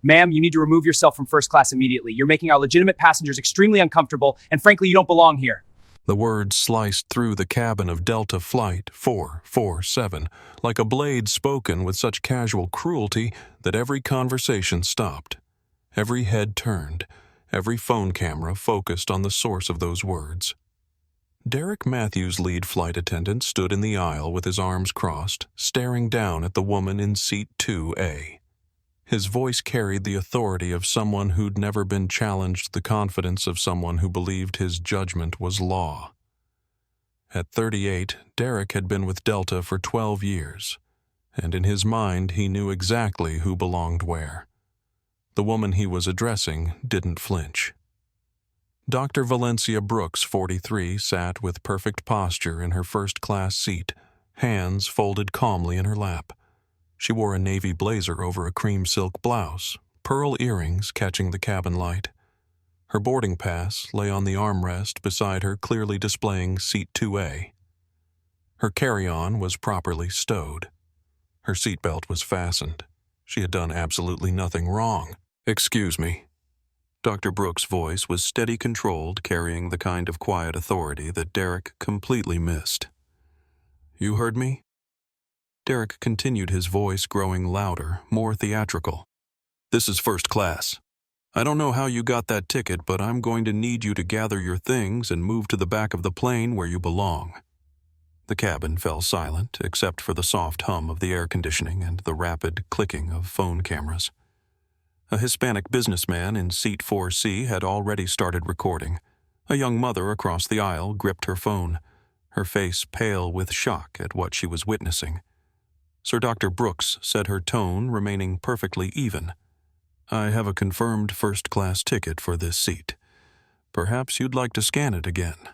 Ma'am, you need to remove yourself from first class immediately. You're making our legitimate passengers extremely uncomfortable, and frankly, you don't belong here. The words sliced through the cabin of Delta Flight 447 like a blade spoken with such casual cruelty that every conversation stopped. Every head turned, every phone camera focused on the source of those words. Derek Matthews' lead flight attendant stood in the aisle with his arms crossed, staring down at the woman in seat 2A. His voice carried the authority of someone who'd never been challenged, the confidence of someone who believed his judgment was law. At 38, Derek had been with Delta for 12 years, and in his mind he knew exactly who belonged where. The woman he was addressing didn't flinch. Dr. Valencia Brooks, 43, sat with perfect posture in her first-class seat, hands folded calmly in her lap. She wore a navy blazer over a cream silk blouse, pearl earrings catching the cabin light. Her boarding pass lay on the armrest beside her, clearly displaying seat 2A. Her carry-on was properly stowed. Her seatbelt was fastened. She had done absolutely nothing wrong. "Excuse me." Dr. Brooks' voice was steady, controlled, carrying the kind of quiet authority that Derek completely missed. "You heard me?" Derek continued, his voice growing louder, more theatrical. "This is first class. I don't know how you got that ticket, but I'm going to need you to gather your things and move to the back of the plane where you belong." The cabin fell silent, except for the soft hum of the air conditioning and the rapid clicking of phone cameras. A Hispanic businessman in seat 4C had already started recording. A young mother across the aisle gripped her phone, her face pale with shock at what she was witnessing. Sir Dr. Brooks said, her tone remaining perfectly even. "I have a confirmed first-class ticket for this seat. Perhaps you'd like to scan it again."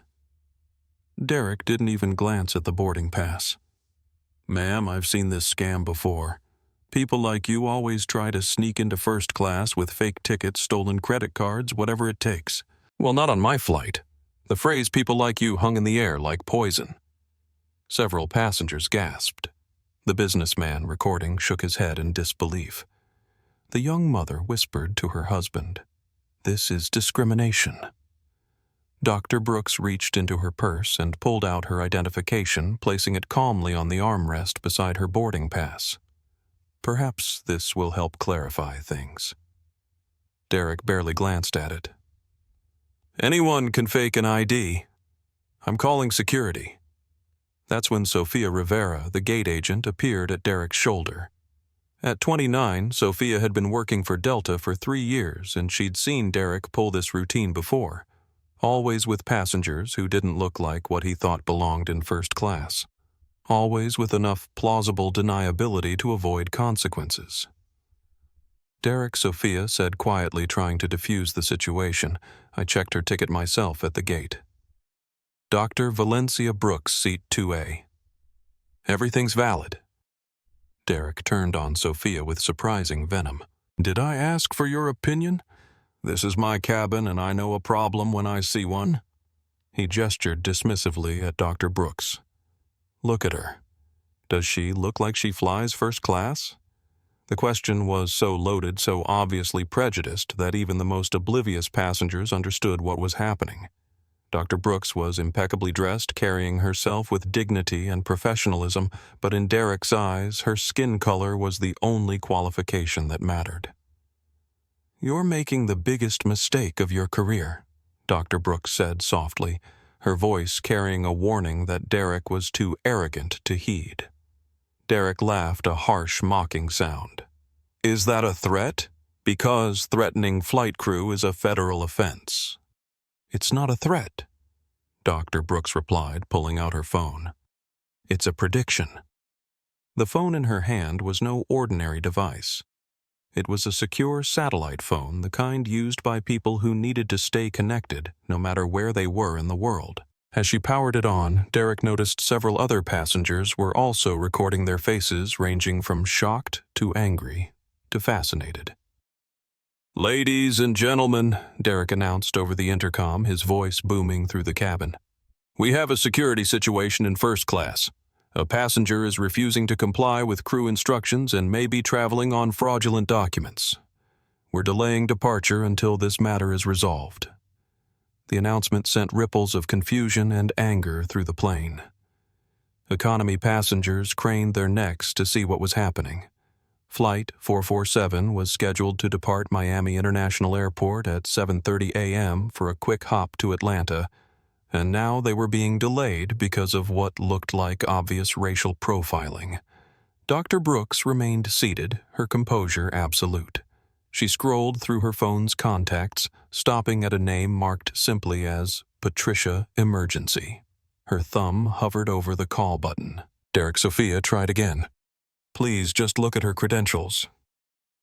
Derek didn't even glance at the boarding pass. "Ma'am, I've seen this scam before. People like you always try to sneak into first class with fake tickets, stolen credit cards, whatever it takes." "Well, not on my flight. The phrase 'people like you' hung in the air like poison." Several passengers gasped. The businessman recording shook his head in disbelief. The young mother whispered to her husband, "This is discrimination." Dr. Brooks reached into her purse and pulled out her identification, placing it calmly on the armrest beside her boarding pass. "Perhaps this will help clarify things." Derek barely glanced at it. "Anyone can fake an ID. I'm calling security." That's when Sophia Rivera, the gate agent, appeared at Derek's shoulder. At 29, Sophia had been working for Delta for 3 years, and she'd seen Derek pull this routine before, always with passengers who didn't look like what he thought belonged in first class. Always with enough plausible deniability to avoid consequences. "Derek," Sophia said quietly, trying to defuse the situation. "I checked her ticket myself at the gate." "Dr. Valencia Brooks, seat 2A. Everything's valid." Derek turned on Sophia with surprising venom. "Did I ask for your opinion? This is my cabin, and I know a problem when I see one." He gestured dismissively at Dr. Brooks. "Look at her. Does she look like she flies first class?" The question was so loaded, so obviously prejudiced, that even the most oblivious passengers understood what was happening. Dr. Brooks was impeccably dressed, carrying herself with dignity and professionalism, but in Derek's eyes, her skin color was the only qualification that mattered. "You're making the biggest mistake of your career," Dr. Brooks said softly, her voice carrying a warning that Derek was too arrogant to heed. Derek laughed, a harsh, mocking sound. "Is that a threat? Because threatening flight crew is a federal offense." "It's not a threat," Dr. Brooks replied, pulling out her phone. "It's a prediction." The phone in her hand was no ordinary device. It was a secure satellite phone, the kind used by people who needed to stay connected, no matter where they were in the world. As she powered it on, Derek noticed several other passengers were also recording their faces, ranging from shocked to angry to fascinated. "Ladies and gentlemen," Derek announced over the intercom, his voice booming through the cabin. "We have a security situation in first class. A passenger is refusing to comply with crew instructions and may be traveling on fraudulent documents. We're delaying departure until this matter is resolved. The announcement sent ripples of confusion and anger through the plane. Economy passengers craned their necks to see what was happening. Flight 447 was scheduled to depart Miami International Airport at 7:30 a.m. for a quick hop to Atlanta, and now they were being delayed because of what looked like obvious racial profiling. Dr. Brooks remained seated, her composure absolute. She scrolled through her phone's contacts, stopping at a name marked simply as Patricia Emergency. Her thumb hovered over the call button. Derek Sophia tried again. Please just look at her credentials.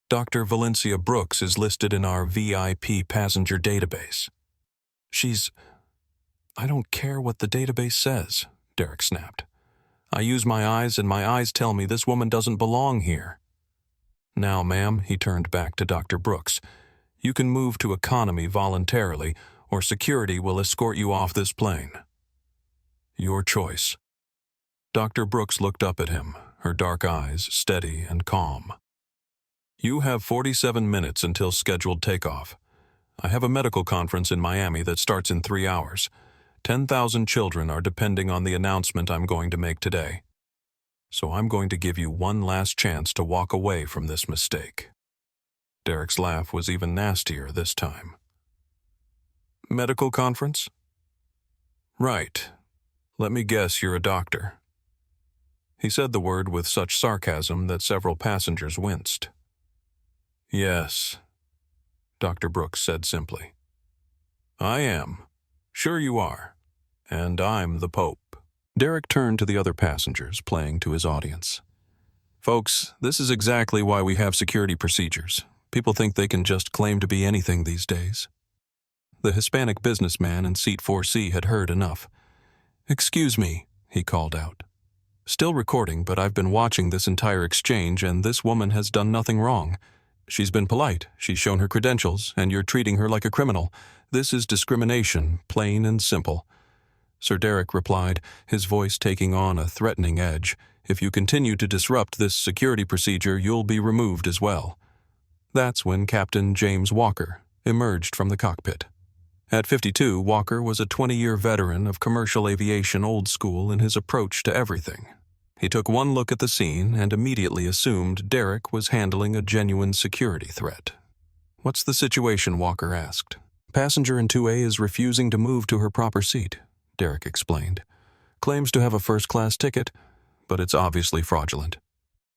Dr. Valencia Brooks is listed in our VIP passenger database. I don't care what the database says, Derek snapped. I use my eyes and my eyes tell me this woman doesn't belong here. Now, ma'am, he turned back to Dr. Brooks, you can move to economy voluntarily, or security will escort you off this plane. Your choice. Dr. Brooks looked up at him, her dark eyes steady and calm. You have 47 minutes until scheduled takeoff. I have a medical conference in Miami that starts in 3 hours. 10,000 children are depending on the announcement I'm going to make today. So I'm going to give you one last chance to walk away from this mistake. Derek's laugh was even nastier this time. Medical conference? Right. Let me guess you're a doctor. He said the word with such sarcasm that several passengers winced. Yes, Dr. Brooks said simply. I am. Sure you are. And I'm the Pope. Derek turned to the other passengers, playing to his audience. Folks, this is exactly why we have security procedures. People think they can just claim to be anything these days. The Hispanic businessman in seat 4C had heard enough. Excuse me, he called out. Still recording, but I've been watching this entire exchange and this woman has done nothing wrong. She's been polite, she's shown her credentials, and you're treating her like a criminal. This is discrimination, plain and simple. Sir Derek replied, his voice taking on a threatening edge. If you continue to disrupt this security procedure, you'll be removed as well. That's when Captain James Walker emerged from the cockpit. At 52, Walker was a 20-year veteran of commercial aviation old school in his approach to everything. He took one look at the scene and immediately assumed Derek was handling a genuine security threat. What's the situation? Walker asked. Passenger in 2A is refusing to move to her proper seat, Derek explained. Claims to have a first-class ticket, but it's obviously fraudulent.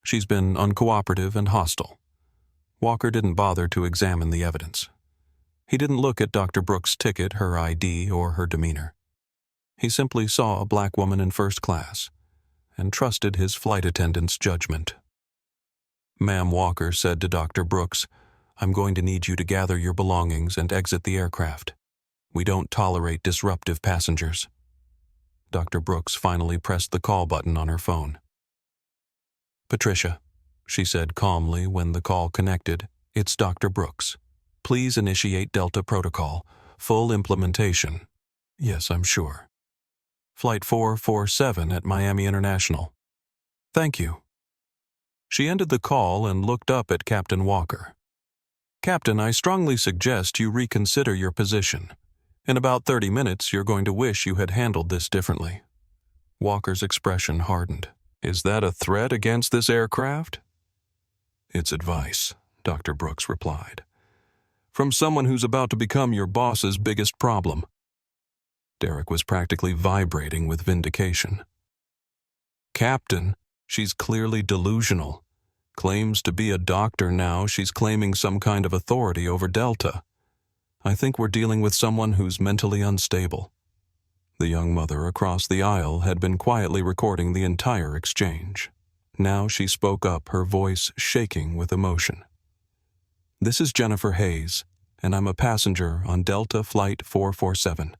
She's been uncooperative and hostile. Walker didn't bother to examine the evidence. He didn't look at Dr. Brooks' ticket, her ID, or her demeanor. He simply saw a black woman in first class and trusted his flight attendant's judgment. Ma'am, Walker said to Dr. Brooks, I'm going to need you to gather your belongings and exit the aircraft. We don't tolerate disruptive passengers. Dr. Brooks finally pressed the call button on her phone. Patricia, she said calmly when the call connected, it's Dr. Brooks. Please initiate Delta Protocol. Full implementation. Yes, I'm sure. Flight 447 at Miami International. Thank you. She ended the call and looked up at Captain Walker. Captain, I strongly suggest you reconsider your position. In about 30 minutes, you're going to wish you had handled this differently. Walker's expression hardened. Is that a threat against this aircraft? It's advice, Dr. Brooks replied. From someone who's about to become your boss's biggest problem. Derek was practically vibrating with vindication. Captain, she's clearly delusional. Claims to be a doctor now, she's claiming some kind of authority over Delta. I think we're dealing with someone who's mentally unstable. The young mother across the aisle had been quietly recording the entire exchange. Now she spoke up, her voice shaking with emotion. This is Jennifer Hayes, and I'm a passenger on Delta Flight 447.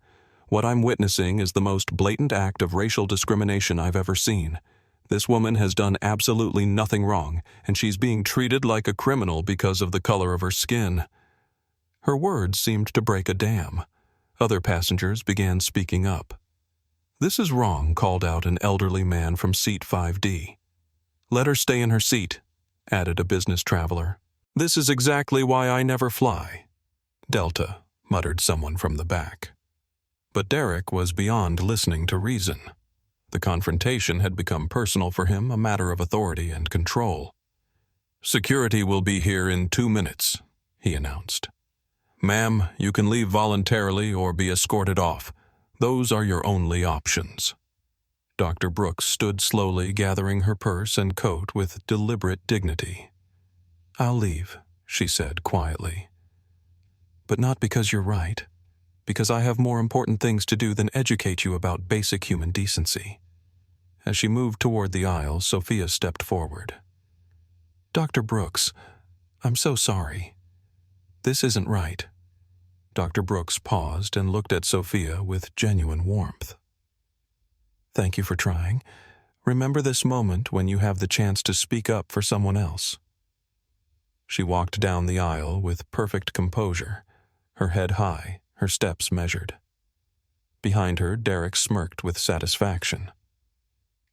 What I'm witnessing is the most blatant act of racial discrimination I've ever seen. This woman has done absolutely nothing wrong, and she's being treated like a criminal because of the color of her skin. Her words seemed to break a dam. Other passengers began speaking up. This is wrong, called out an elderly man from seat 5D. Let her stay in her seat, added a business traveler. "This is exactly why I never fly." "Delta," muttered someone from the back. But Derek was beyond listening to reason. The confrontation had become personal for him, a matter of authority and control. "Security will be here in 2 minutes," he announced. "Ma'am, you can leave voluntarily or be escorted off. Those are your only options." Dr. Brooks stood slowly, gathering her purse and coat with deliberate dignity. "I'll leave," she said quietly. "But not because you're right. Because I have more important things to do than educate you about basic human decency." As she moved toward the aisle, Sophia stepped forward. "Dr. Brooks, I'm so sorry. This isn't right." Dr. Brooks paused and looked at Sophia with genuine warmth. "Thank you for trying. Remember this moment when you have the chance to speak up for someone else." She walked down the aisle with perfect composure, her head high, her steps measured. Behind her, Derek smirked with satisfaction.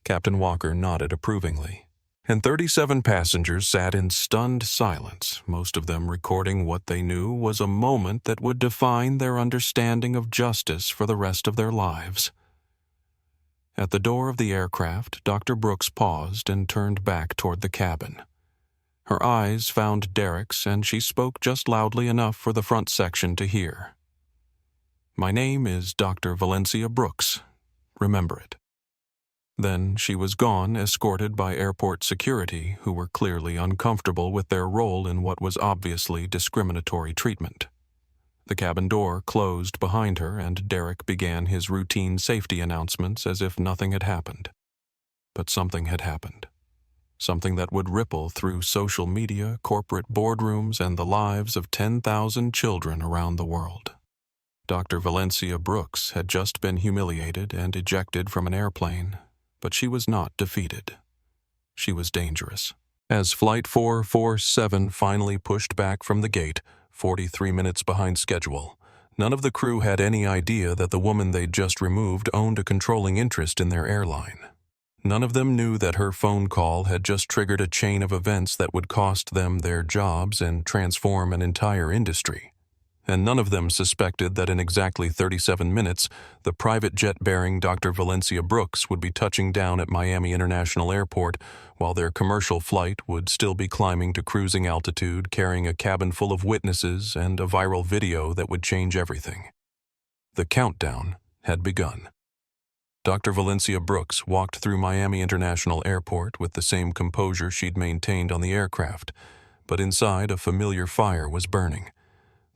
Captain Walker nodded approvingly, and 37 passengers sat in stunned silence, most of them recording what they knew was a moment that would define their understanding of justice for the rest of their lives. At the door of the aircraft, Dr. Brooks paused and turned back toward the cabin. Her eyes found Derek's, and she spoke just loudly enough for the front section to hear. "My name is Dr. Valencia Brooks. Remember it." Then she was gone, escorted by airport security who were clearly uncomfortable with their role in what was obviously discriminatory treatment. The cabin door closed behind her, and Derek began his routine safety announcements as if nothing had happened. But something had happened. Something that would ripple through social media, corporate boardrooms, and the lives of 10,000 children around the world. Dr. Valencia Brooks had just been humiliated and ejected from an airplane, but she was not defeated. She was dangerous. As Flight 447 finally pushed back from the gate, 43 minutes behind schedule, none of the crew had any idea that the woman they'd just removed owned a controlling interest in their airline. None of them knew that her phone call had just triggered a chain of events that would cost them their jobs and transform an entire industry. And none of them suspected that in exactly 37 minutes, the private jet bearing Dr. Valencia Brooks would be touching down at Miami International Airport, while their commercial flight would still be climbing to cruising altitude, carrying a cabin full of witnesses and a viral video that would change everything. The countdown had begun. Dr. Valencia Brooks walked through Miami International Airport with the same composure she'd maintained on the aircraft, but inside a familiar fire was burning.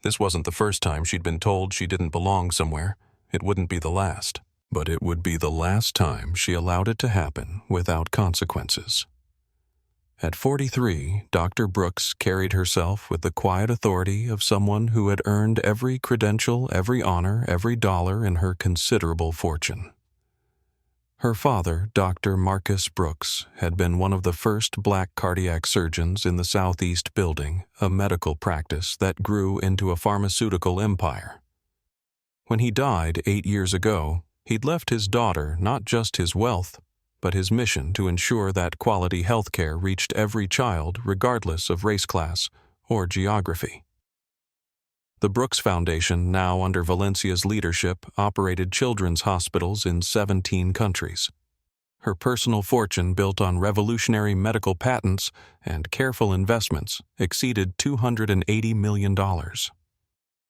This wasn't the first time she'd been told she didn't belong somewhere. It wouldn't be the last. But it would be the last time she allowed it to happen without consequences. At 43, Dr. Brooks carried herself with the quiet authority of someone who had earned every credential, every honor, every dollar in her considerable fortune. Her father, Dr. Marcus Brooks, had been one of the first black cardiac surgeons in the Southeast Building, a medical practice that grew into a pharmaceutical empire. When he died 8 years ago, he'd left his daughter not just his wealth, but his mission to ensure that quality health care reached every child regardless of race class or geography. The Brooks Foundation, now under Valencia's leadership, operated children's hospitals in 17 countries. Her personal fortune, built on revolutionary medical patents and careful investments, exceeded $280 million.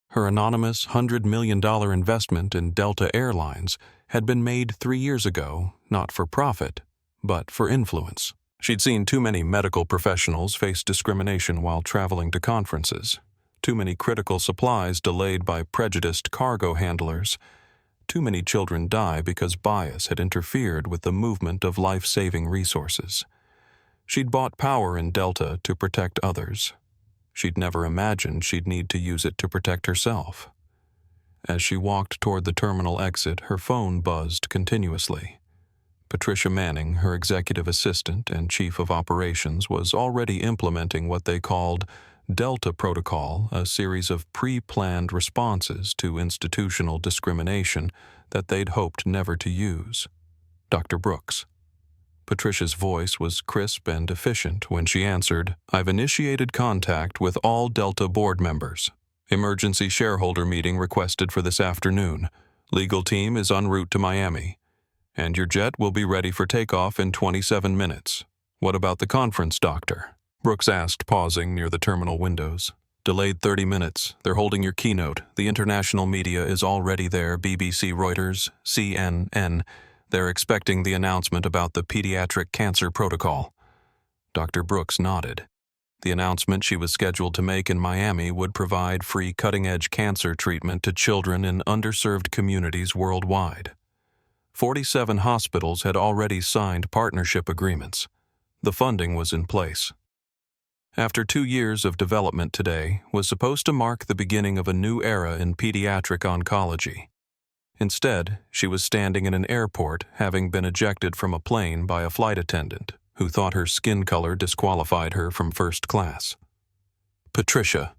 Her anonymous $100 million investment in Delta Airlines had been made 3 years ago, not for profit, but for influence. She'd seen too many medical professionals face discrimination while traveling to conferences. Too many critical supplies delayed by prejudiced cargo handlers. Too many children die because bias had interfered with the movement of life-saving resources. She'd bought power in Delta to protect others. She'd never imagined she'd need to use it to protect herself. As she walked toward the terminal exit, her phone buzzed continuously. Patricia Manning, her executive assistant and chief of operations, was already implementing what they called Delta Protocol, a series of pre-planned responses to institutional discrimination that they'd hoped never to use. Dr. Brooks. Patricia's voice was crisp and efficient when she answered, "I've initiated contact with all Delta board members. Emergency shareholder meeting requested for this afternoon. Legal team is en route to Miami. And your jet will be ready for takeoff in 27 minutes. What about the conference, Doctor?" Brooks asked, pausing near the terminal windows. "Delayed 30 minutes. They're holding your keynote. The international media is already there, BBC, Reuters, CNN. They're expecting the announcement about the pediatric cancer protocol." Dr. Brooks nodded. The announcement she was scheduled to make in Miami would provide free cutting-edge cancer treatment to children in underserved communities worldwide. 47 hospitals had already signed partnership agreements. The funding was in place. After 2 years of development, today was supposed to mark the beginning of a new era in pediatric oncology. Instead, she was standing in an airport, having been ejected from a plane by a flight attendant who thought her skin color disqualified her from first class. "Patricia,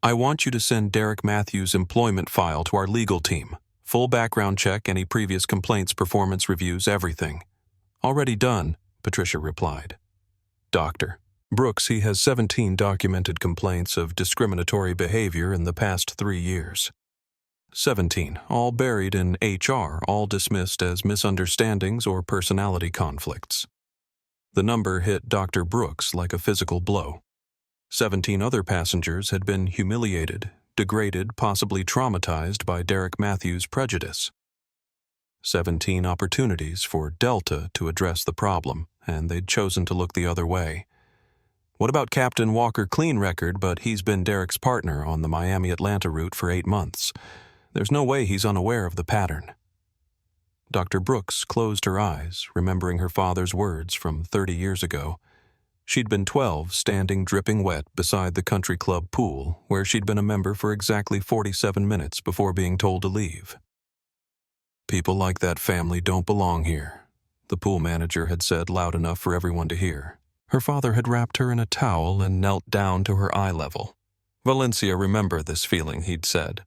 I want you to send Derek Matthews' employment file to our legal team. Full background check, any previous complaints, performance reviews, everything." "Already done," Patricia replied. "Doctor Brooks, he has 17 documented complaints of discriminatory behavior in the past 3 years. 17, all buried in HR, all dismissed as misunderstandings or personality conflicts." The number hit Dr. Brooks like a physical blow. 17 other passengers had been humiliated, degraded, possibly traumatized by Derek Matthews' prejudice. 17 opportunities for Delta to address the problem, and they'd chosen to look the other way. What about Captain Walker? Clean record, but he's been Derek's partner on the Miami-Atlanta route for 8 months. There's no way he's unaware of the pattern. Dr. Brooks closed her eyes, remembering her father's words from 30 years ago. She'd been 12, standing dripping wet beside the country club pool, where she'd been a member for exactly 47 minutes before being told to leave. "People like that family don't belong here," the pool manager had said loud enough for everyone to hear. Her father had wrapped her in a towel and knelt down to her eye level. "Valencia, remember this feeling," he'd said.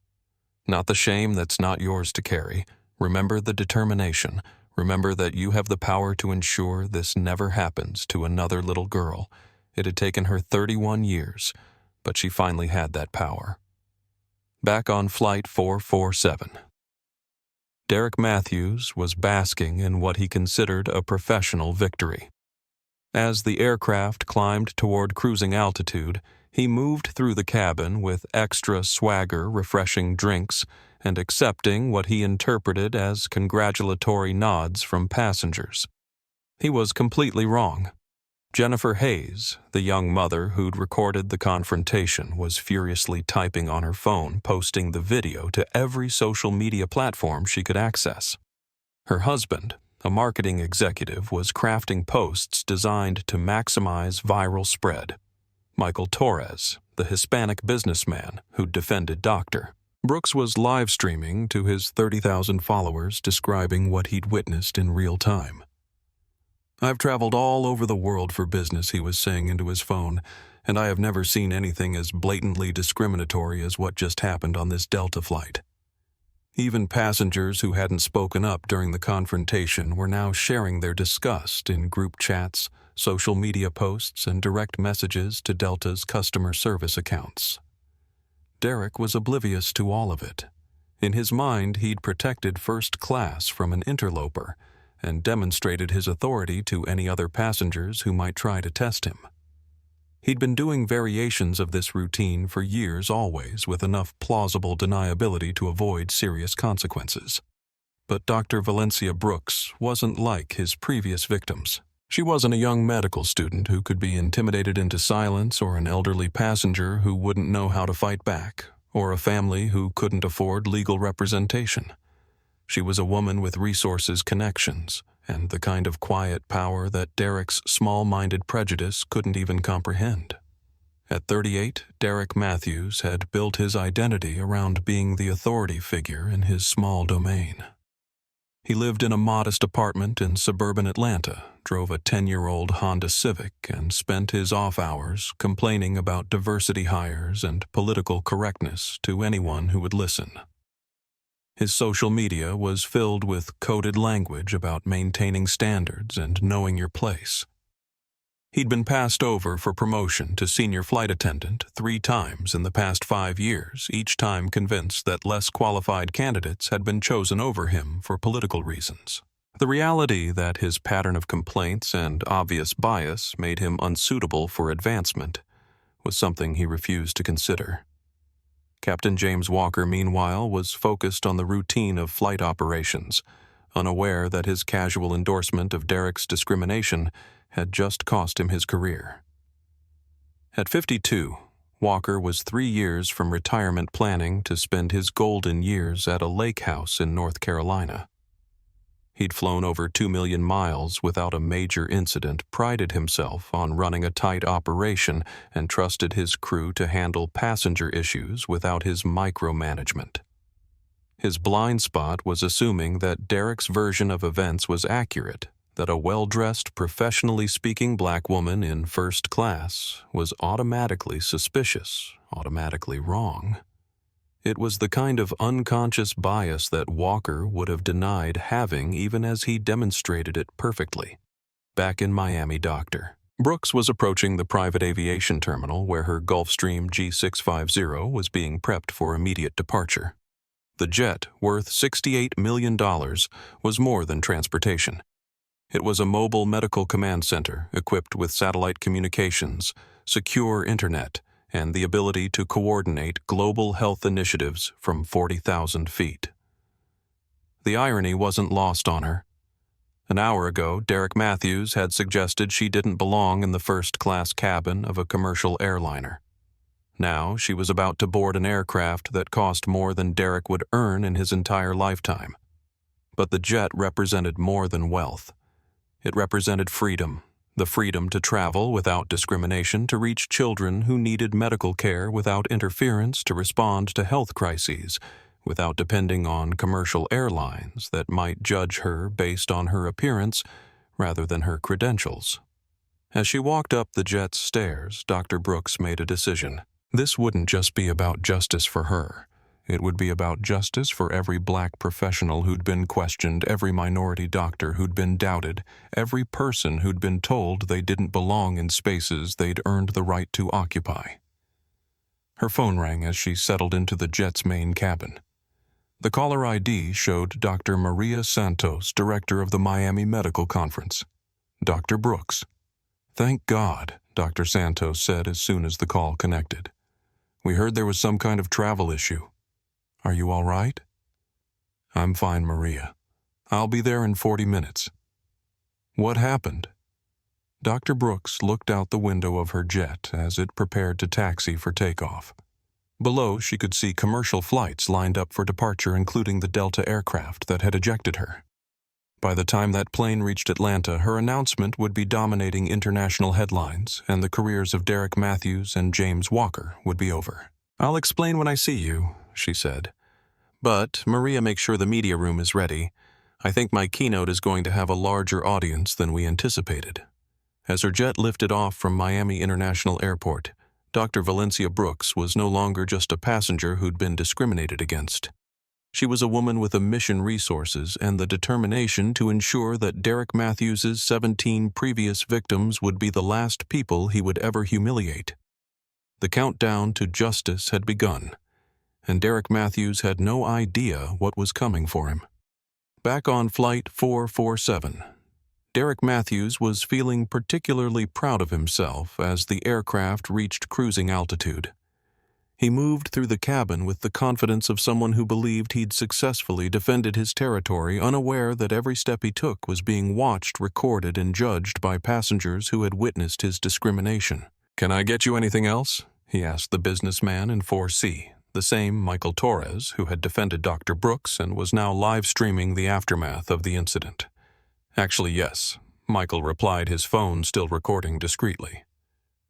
"Not the shame that's not yours to carry. Remember the determination. Remember that you have the power to ensure this never happens to another little girl. It had taken her 31 years, but she finally had that power." Back on Flight 447. Derek Matthews was basking in what he considered a professional victory. As the aircraft climbed toward cruising altitude, he moved through the cabin with extra swagger, refreshing drinks, and accepting what he interpreted as congratulatory nods from passengers. He was completely wrong. Jennifer Hayes, the young mother who'd recorded the confrontation, was furiously typing on her phone, posting the video to every social media platform she could access. Her husband, a marketing executive, was crafting posts designed to maximize viral spread. Michael Torres, the Hispanic businessman who defended Dr. Brooks, was live streaming to his 30,000 followers, describing what he'd witnessed in real time. "I've traveled all over the world for business," he was saying into his phone, "and I have never seen anything as blatantly discriminatory as what just happened on this Delta flight." Even passengers who hadn't spoken up during the confrontation were now sharing their disgust in group chats, social media posts, and direct messages to Delta's customer service accounts. Derek was oblivious to all of it. In his mind, he'd protected first class from an interloper and demonstrated his authority to any other passengers who might try to test him. He'd been doing variations of this routine for years, always with enough plausible deniability to avoid serious consequences. But Dr. Valencia Brooks wasn't like his previous victims. She wasn't a young medical student who could be intimidated into silence, or an elderly passenger who wouldn't know how to fight back, or a family who couldn't afford legal representation. She was a woman with resources, connections, and the kind of quiet power that Derek's small-minded prejudice couldn't even comprehend. At 38, Derek Matthews had built his identity around being the authority figure in his small domain. He lived in a modest apartment in suburban Atlanta, drove a 10-year-old Honda Civic, and spent his off hours complaining about diversity hires and political correctness to anyone who would listen. His social media was filled with coded language about maintaining standards and knowing your place. He'd been passed over for promotion to senior flight attendant 3 times in the past 5 years, each time convinced that less qualified candidates had been chosen over him for political reasons. The reality that his pattern of complaints and obvious bias made him unsuitable for advancement was something he refused to consider. Captain James Walker, meanwhile, was focused on the routine of flight operations, unaware that his casual endorsement of Derek's discrimination had just cost him his career. At 52, Walker was 3 years from retirement, planning to spend his golden years at a lake house in North Carolina. He'd flown over 2 million miles without a major incident, prided himself on running a tight operation, and trusted his crew to handle passenger issues without his micromanagement. His blind spot was assuming that Derek's version of events was accurate, that a well-dressed, professionally speaking black woman in first class was automatically suspicious, automatically wrong. It was the kind of unconscious bias that Walker would have denied having, even as he demonstrated it perfectly. Back in Miami, Dr. Brooks was approaching the private aviation terminal where her Gulfstream G650 was being prepped for immediate departure. The jet, worth $68 million, was more than transportation. It was a mobile medical command center equipped with satellite communications, secure internet, and the ability to coordinate global health initiatives from 40,000 feet. The irony wasn't lost on her. An hour ago, Derek Matthews had suggested she didn't belong in the first-class cabin of a commercial airliner. Now she was about to board an aircraft that cost more than Derek would earn in his entire lifetime. But the jet represented more than wealth. It represented freedom. The freedom to travel without discrimination, to reach children who needed medical care without interference, to respond to health crises without depending on commercial airlines that might judge her based on her appearance rather than her credentials. As she walked up the jet's stairs, Dr. Brooks made a decision. This wouldn't just be about justice for her. It would be about justice for every black professional who'd been questioned, every minority doctor who'd been doubted, every person who'd been told they didn't belong in spaces they'd earned the right to occupy. Her phone rang as she settled into the jet's main cabin. The caller ID showed Dr. Maria Santos, director of the Miami Medical Conference. Dr. Brooks. "Thank God," Dr. Santos said as soon as the call connected. "We heard there was some kind of travel issue. Are you all right?" "I'm fine, Maria. I'll be there in 40 minutes. "What happened?" Dr. Brooks looked out the window of her jet as it prepared to taxi for takeoff. Below, she could see commercial flights lined up for departure, including the Delta aircraft that had ejected her. By the time that plane reached Atlanta, her announcement would be dominating international headlines, and the careers of Derek Matthews and James Walker would be over. "I'll explain when I see you," she said. "But, Maria, make sure the media room is ready. I think my keynote is going to have a larger audience than we anticipated." As her jet lifted off from Miami International Airport, Dr. Valencia Brooks was no longer just a passenger who'd been discriminated against. She was a woman with a mission, resources, and the determination to ensure that Derek Matthews' 17 previous victims would be the last people he would ever humiliate. The countdown to justice had begun, and Derek Matthews had no idea what was coming for him. Back on Flight 447, Derek Matthews was feeling particularly proud of himself as the aircraft reached cruising altitude. He moved through the cabin with the confidence of someone who believed he'd successfully defended his territory, unaware that every step he took was being watched, recorded, and judged by passengers who had witnessed his discrimination. "Can I get you anything else?" he asked the businessman in 4C, the same Michael Torres who had defended Dr. Brooks and was now live-streaming the aftermath of the incident. "Actually, yes," Michael replied, his phone still recording discreetly.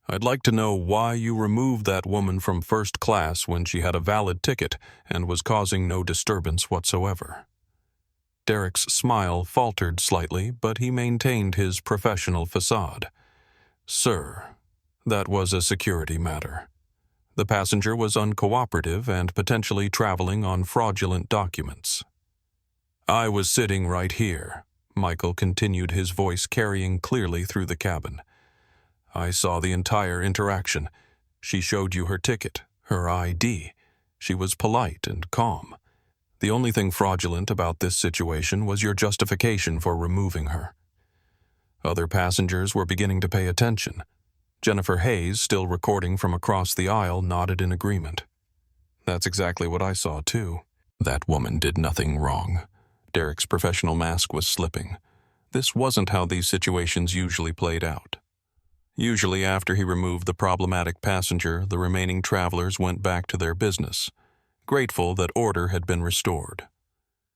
"I'd like to know why you removed that woman from first class when she had a valid ticket and was causing no disturbance whatsoever." Derek's smile faltered slightly, but he maintained his professional facade. "Sir, that was a security matter. The passenger was uncooperative and potentially traveling on fraudulent documents. "I was sitting right here," Michael continued, his voice carrying clearly through the cabin. "I saw the entire interaction. She showed you her ticket, her ID. She was polite and calm. The only thing fraudulent about this situation was your justification for removing her." Other passengers were beginning to pay attention. Jennifer Hayes, still recording from across the aisle, nodded in agreement. "That's exactly what I saw, too. That woman did nothing wrong." Derek's professional mask was slipping. This wasn't how these situations usually played out. Usually, after he removed the problematic passenger, the remaining travelers went back to their business, grateful that order had been restored.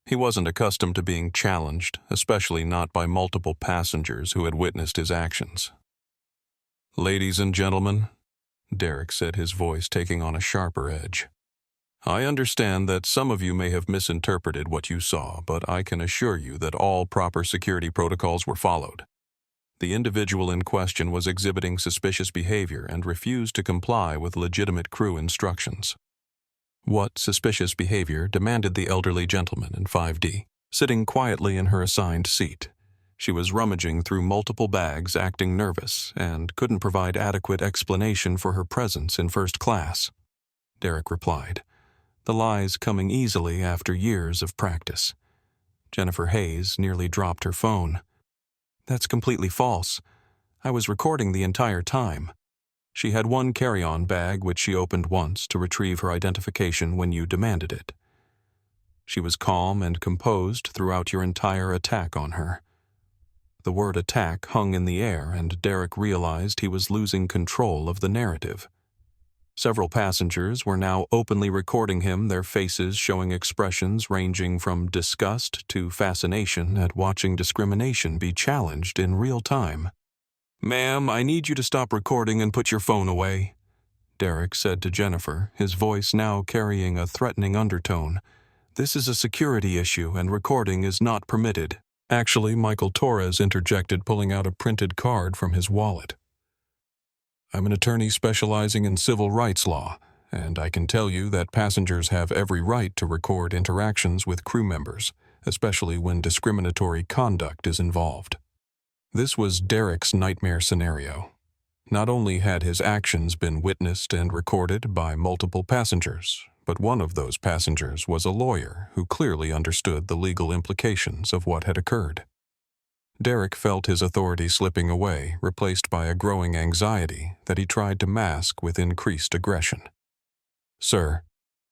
He wasn't accustomed to being challenged, especially not by multiple passengers who had witnessed his actions. "Ladies and gentlemen," Derek said, his voice taking on a sharper edge, "I understand that some of you may have misinterpreted what you saw, but I can assure you that all proper security protocols were followed. The individual in question was exhibiting suspicious behavior and refused to comply with legitimate crew instructions." "What suspicious behavior?" demanded the elderly gentleman in 5D, sitting quietly in her assigned seat. She was rummaging through multiple bags, acting nervous, and couldn't provide adequate explanation for her presence in first class. Derek replied, the lies coming easily after years of practice. Jennifer Hayes nearly dropped her phone. "That's completely false. I was recording the entire time. She had one carry-on bag which she opened once to retrieve her identification when you demanded it. She was calm and composed throughout your entire attack on her." The word attack hung in the air, and Derek realized he was losing control of the narrative. Several passengers were now openly recording him, their faces showing expressions ranging from disgust to fascination at watching discrimination be challenged in real time. "Ma'am, I need you to stop recording and put your phone away," Derek said to Jennifer, his voice now carrying a threatening undertone. "This is a security issue and recording is not permitted." Actually, Michael Torres interjected, pulling out a printed card from his wallet. "I'm an attorney specializing in civil rights law, and I can tell you that passengers have every right to record interactions with crew members, especially when discriminatory conduct is involved." This was Derek's nightmare scenario. Not only had his actions been witnessed and recorded by multiple passengers, but one of those passengers was a lawyer who clearly understood the legal implications of what had occurred. Derek felt his authority slipping away, replaced by a growing anxiety that he tried to mask with increased aggression. "Sir,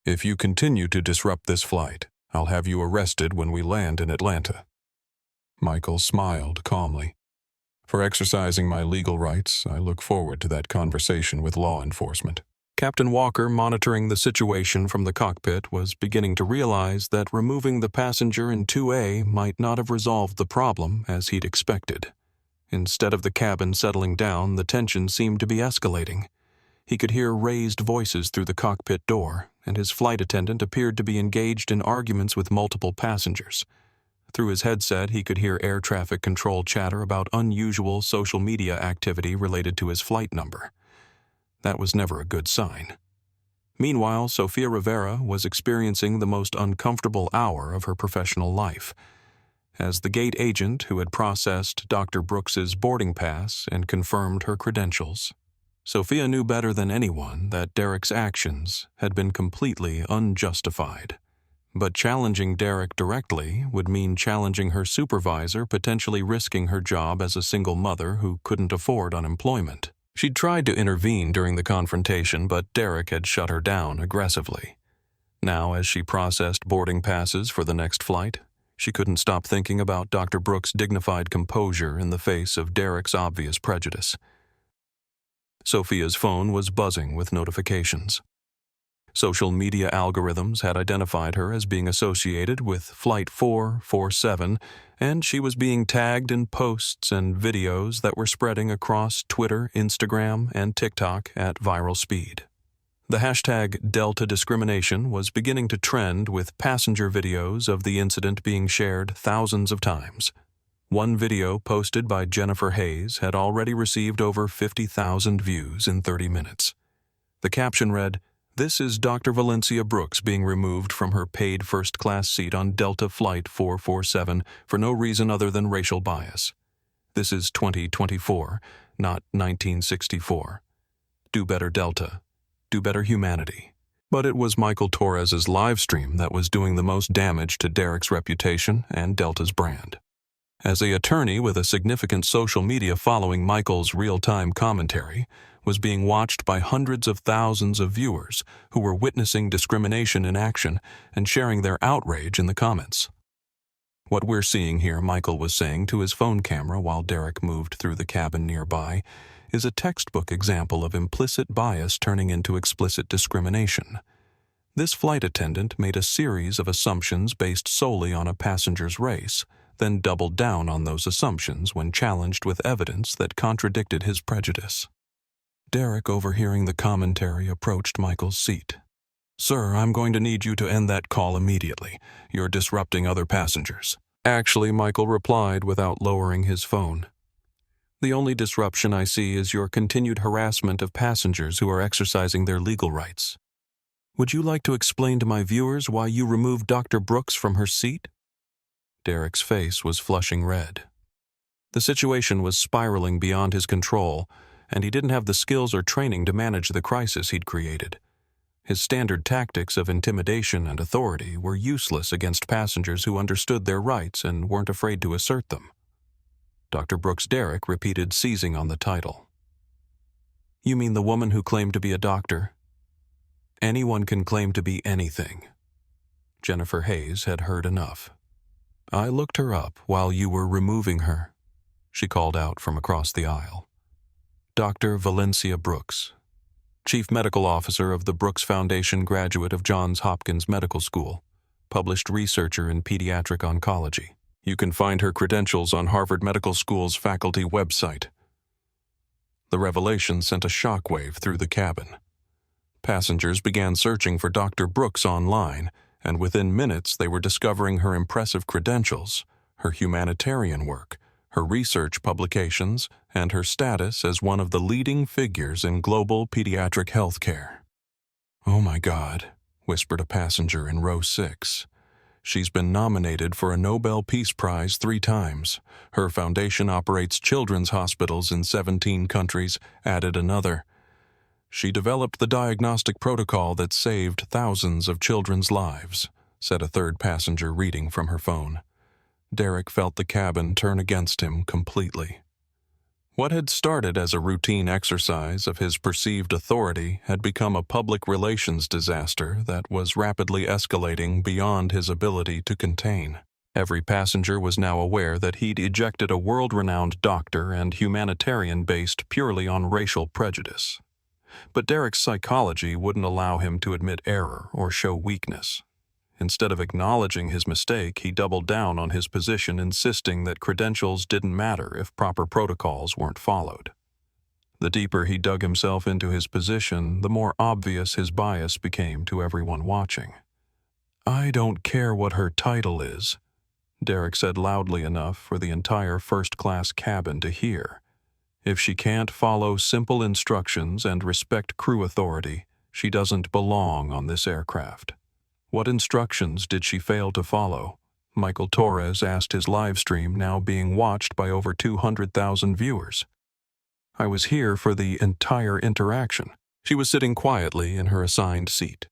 if you continue to disrupt this flight, I'll have you arrested when we land in Atlanta." Michael smiled calmly. "For exercising my legal rights, I look forward to that conversation with law enforcement." Captain Walker, monitoring the situation from the cockpit, was beginning to realize that removing the passenger in 2A might not have resolved the problem as he'd expected. Instead of the cabin settling down, the tension seemed to be escalating. He could hear raised voices through the cockpit door, and his flight attendant appeared to be engaged in arguments with multiple passengers. Through his headset, he could hear air traffic control chatter about unusual social media activity related to his flight number. That was never a good sign. Meanwhile, Sofia Rivera was experiencing the most uncomfortable hour of her professional life. As the gate agent who had processed Dr. Brooks's boarding pass and confirmed her credentials, Sofia knew better than anyone that Derek's actions had been completely unjustified. But challenging Derek directly would mean challenging her supervisor, potentially risking her job as a single mother who couldn't afford unemployment. She'd tried to intervene during the confrontation, but Derek had shut her down aggressively. Now, as she processed boarding passes for the next flight, she couldn't stop thinking about Dr. Brooks' dignified composure in the face of Derek's obvious prejudice. Sofia's phone was buzzing with notifications. Social media algorithms had identified her as being associated with Flight 447, and she was being tagged in posts and videos that were spreading across Twitter, Instagram, and TikTok at viral speed. The hashtag Delta Discrimination was beginning to trend, with passenger videos of the incident being shared thousands of times. One video posted by Jennifer Hayes had already received over 50,000 views in 30 minutes. The caption read, "This is Dr. Valencia Brooks being removed from her paid first-class seat on Delta Flight 447 for no reason other than racial bias. This is 2024, not 1964. Do better, Delta. Do better, humanity." But it was Michael Torres's live stream that was doing the most damage to Derek's reputation and Delta's brand. As an attorney with a significant social media following, Michael's real-time commentary was being watched by hundreds of thousands of viewers who were witnessing discrimination in action and sharing their outrage in the comments. "What we're seeing here," Michael was saying to his phone camera while Derek moved through the cabin nearby, "is a textbook example of implicit bias turning into explicit discrimination. This flight attendant made a series of assumptions based solely on a passenger's race, then doubled down on those assumptions when challenged with evidence that contradicted his prejudice." Derek, overhearing the commentary, approached Michael's seat. "Sir, I'm going to need you to end that call immediately. You're disrupting other passengers." "Actually," Michael replied without lowering his phone, "the only disruption I see is your continued harassment of passengers who are exercising their legal rights. Would you like to explain to my viewers why you removed Dr. Brooks from her seat?" Derek's face was flushing red. The situation was spiraling beyond his control, and he didn't have the skills or training to manage the crisis he'd created. His standard tactics of intimidation and authority were useless against passengers who understood their rights and weren't afraid to assert them. Dr. Brooks. Derek repeated, seizing on the title. "You mean the woman who claimed to be a doctor?" "Anyone can claim to be anything." Jennifer Hayes had heard enough. "I looked her up while you were removing her," she called out from across the aisle. "Dr. Valencia Brooks, Chief Medical Officer of the Brooks Foundation, graduate of Johns Hopkins Medical School, published researcher in pediatric oncology. You can find her credentials on Harvard Medical School's faculty website." The revelation sent a shockwave through the cabin. Passengers began searching for Dr. Brooks online, and within minutes they were discovering her impressive credentials, her humanitarian work, her research publications, and her status as one of the leading figures in global pediatric healthcare. "Oh my God," whispered a passenger in row 6. "She's been nominated for a Nobel Peace Prize 3 times. Her foundation operates children's hospitals in 17 countries," added another. "She developed the diagnostic protocol that saved thousands of children's lives," said a third passenger reading from her phone. Derek felt the cabin turn against him completely. What had started as a routine exercise of his perceived authority had become a public relations disaster that was rapidly escalating beyond his ability to contain. Every passenger was now aware that he'd ejected a world-renowned doctor and humanitarian based purely on racial prejudice. But Derek's psychology wouldn't allow him to admit error or show weakness. Instead of acknowledging his mistake, he doubled down on his position, insisting that credentials didn't matter if proper protocols weren't followed. The deeper he dug himself into his position, the more obvious his bias became to everyone watching. "I don't care what her title is," Derek said loudly enough for the entire first-class cabin to hear. "If she can't follow simple instructions and respect crew authority, she doesn't belong on this aircraft." "What instructions did she fail to follow?" Michael Torres asked, his live stream now being watched by over 200,000 viewers. "I was here for the entire interaction." She was sitting quietly in her assigned seat.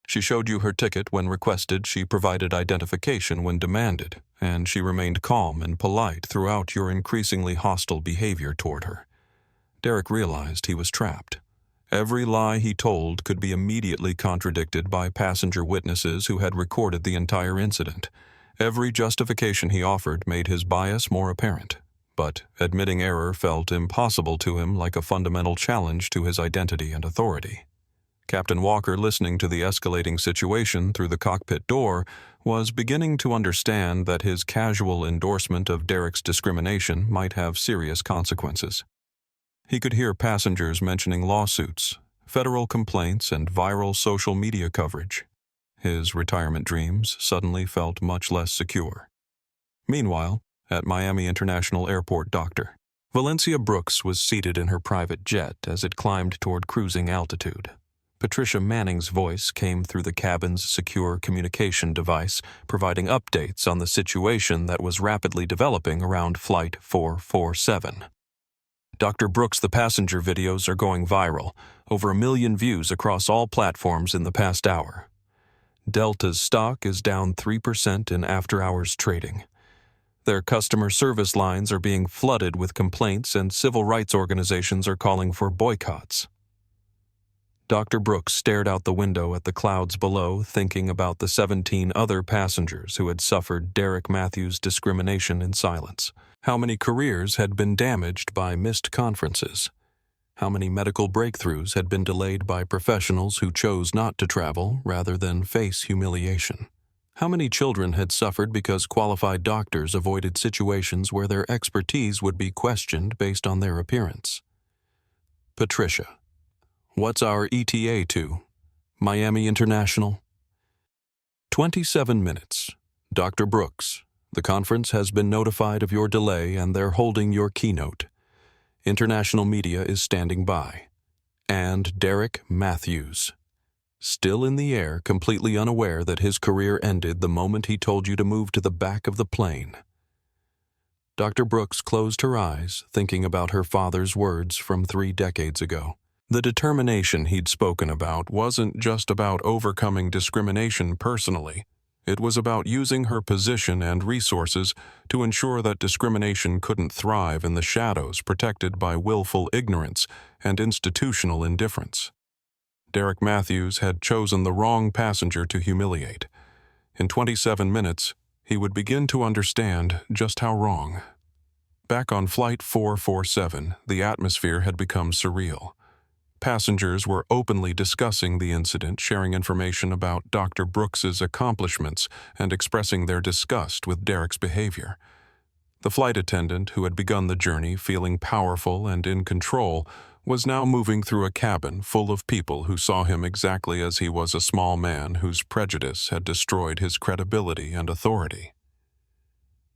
"She showed you her ticket when requested, she provided identification when demanded, and she remained calm and polite throughout your increasingly hostile behavior toward her." Derek realized he was trapped. Every lie he told could be immediately contradicted by passenger witnesses who had recorded the entire incident. Every justification he offered made his bias more apparent, but admitting error felt impossible to him, like a fundamental challenge to his identity and authority. Captain Walker, listening to the escalating situation through the cockpit door, was beginning to understand that his casual endorsement of Derek's discrimination might have serious consequences. He could hear passengers mentioning lawsuits, federal complaints, and viral social media coverage. His retirement dreams suddenly felt much less secure. Meanwhile, at Miami International Airport, Dr. Valencia Brooks was seated in her private jet as it climbed toward cruising altitude. Patricia Manning's voice came through the cabin's secure communication device, providing updates on the situation that was rapidly developing around Flight 447. Dr. Brooks, the passenger videos are going viral, over 1 million views across all platforms in the past hour. Delta's stock is down 3% in after-hours trading. Their customer service lines are being flooded with complaints, and civil rights organizations are calling for boycotts. Dr. Brooks stared out the window at the clouds below, thinking about the 17 other passengers who had suffered Derek Matthews' discrimination in silence. How many careers had been damaged by missed conferences? How many medical breakthroughs had been delayed by professionals who chose not to travel rather than face humiliation? How many children had suffered because qualified doctors avoided situations where their expertise would be questioned based on their appearance? Patricia. What's our ETA to? Miami International? 27 minutes. Dr. Brooks, the conference has been notified of your delay and they're holding your keynote. International media is standing by. And Derek Matthews. Still in the air, completely unaware that his career ended the moment he told you to move to the back of the plane. Dr. Brooks closed her eyes, thinking about her father's words from 3 decades ago. The determination he'd spoken about wasn't just about overcoming discrimination personally. It was about using her position and resources to ensure that discrimination couldn't thrive in the shadows, protected by willful ignorance and institutional indifference. Derek Matthews had chosen the wrong passenger to humiliate. In 27 minutes, he would begin to understand just how wrong. Back on Flight 447, the atmosphere had become surreal. Passengers were openly discussing the incident, sharing information about Dr. Brooks's accomplishments and expressing their disgust with Derek's behavior. The flight attendant, who had begun the journey feeling powerful and in control, was now moving through a cabin full of people who saw him exactly as he was, a small man whose prejudice had destroyed his credibility and authority.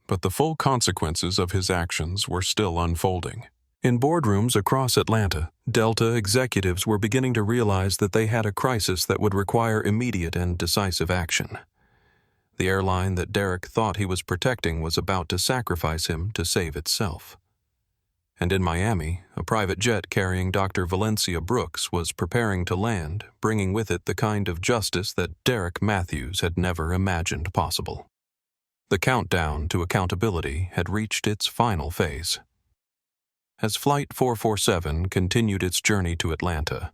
But the full consequences of his actions were still unfolding. In boardrooms across Atlanta, Delta executives were beginning to realize that they had a crisis that would require immediate and decisive action. The airline that Derek thought he was protecting was about to sacrifice him to save itself. And in Miami, a private jet carrying Dr. Valencia Brooks was preparing to land, bringing with it the kind of justice that Derek Matthews had never imagined possible. The countdown to accountability had reached its final phase. As Flight 447 continued its journey to Atlanta,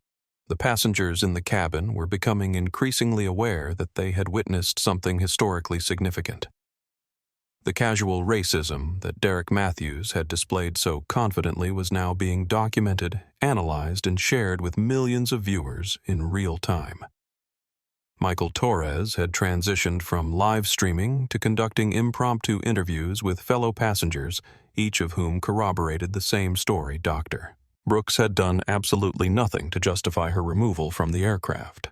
the passengers in the cabin were becoming increasingly aware that they had witnessed something historically significant. The casual racism that Derek Matthews had displayed so confidently was now being documented, analyzed, and shared with millions of viewers in real time. Michael Torres had transitioned from live streaming to conducting impromptu interviews with fellow passengers, each of whom corroborated the same story. Dr. Brooks had done absolutely nothing to justify her removal from the aircraft.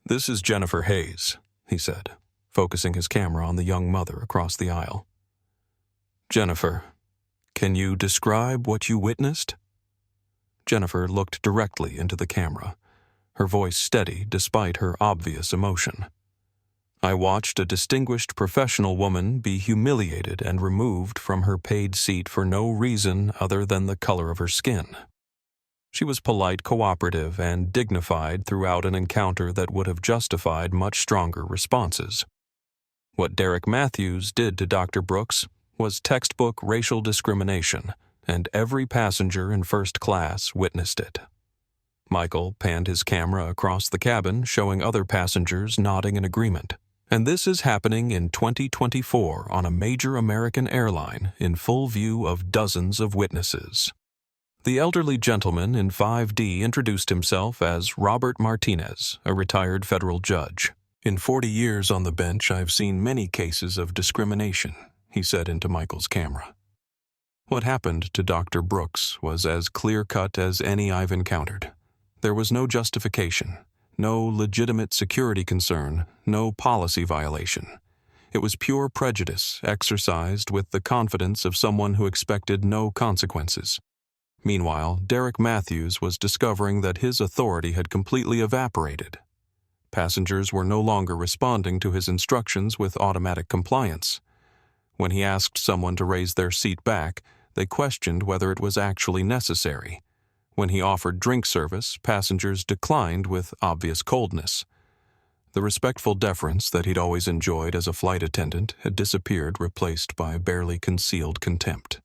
"This is Jennifer Hayes," he said, focusing his camera on the young mother across the aisle. "Jennifer, can you describe what you witnessed?" Jennifer looked directly into the camera, her voice steady despite her obvious emotion. "I watched a distinguished professional woman be humiliated and removed from her paid seat for no reason other than the color of her skin. She was polite, cooperative, and dignified throughout an encounter that would have justified much stronger responses. What Derek Matthews did to Dr. Brooks was textbook racial discrimination, and every passenger in first class witnessed it." Michael panned his camera across the cabin, showing other passengers nodding in agreement. "And this is happening in 2024 on a major American airline in full view of dozens of witnesses." The elderly gentleman in 5D introduced himself as Robert Martinez, a retired federal judge. "In 40 years on the bench, I've seen many cases of discrimination," he said into Michael's camera. "What happened to Dr. Brooks was as clear-cut as any I've encountered. There was no justification, no legitimate security concern, no policy violation. It was pure prejudice, exercised with the confidence of someone who expected no consequences. Meanwhile, Derek Matthews was discovering that his authority had completely evaporated. Passengers were no longer responding to his instructions with automatic compliance. When he asked someone to raise their seat back, they questioned whether it was actually necessary. When he offered drink service, passengers declined with obvious coldness. The respectful deference that he'd always enjoyed as a flight attendant had disappeared, replaced by barely concealed contempt.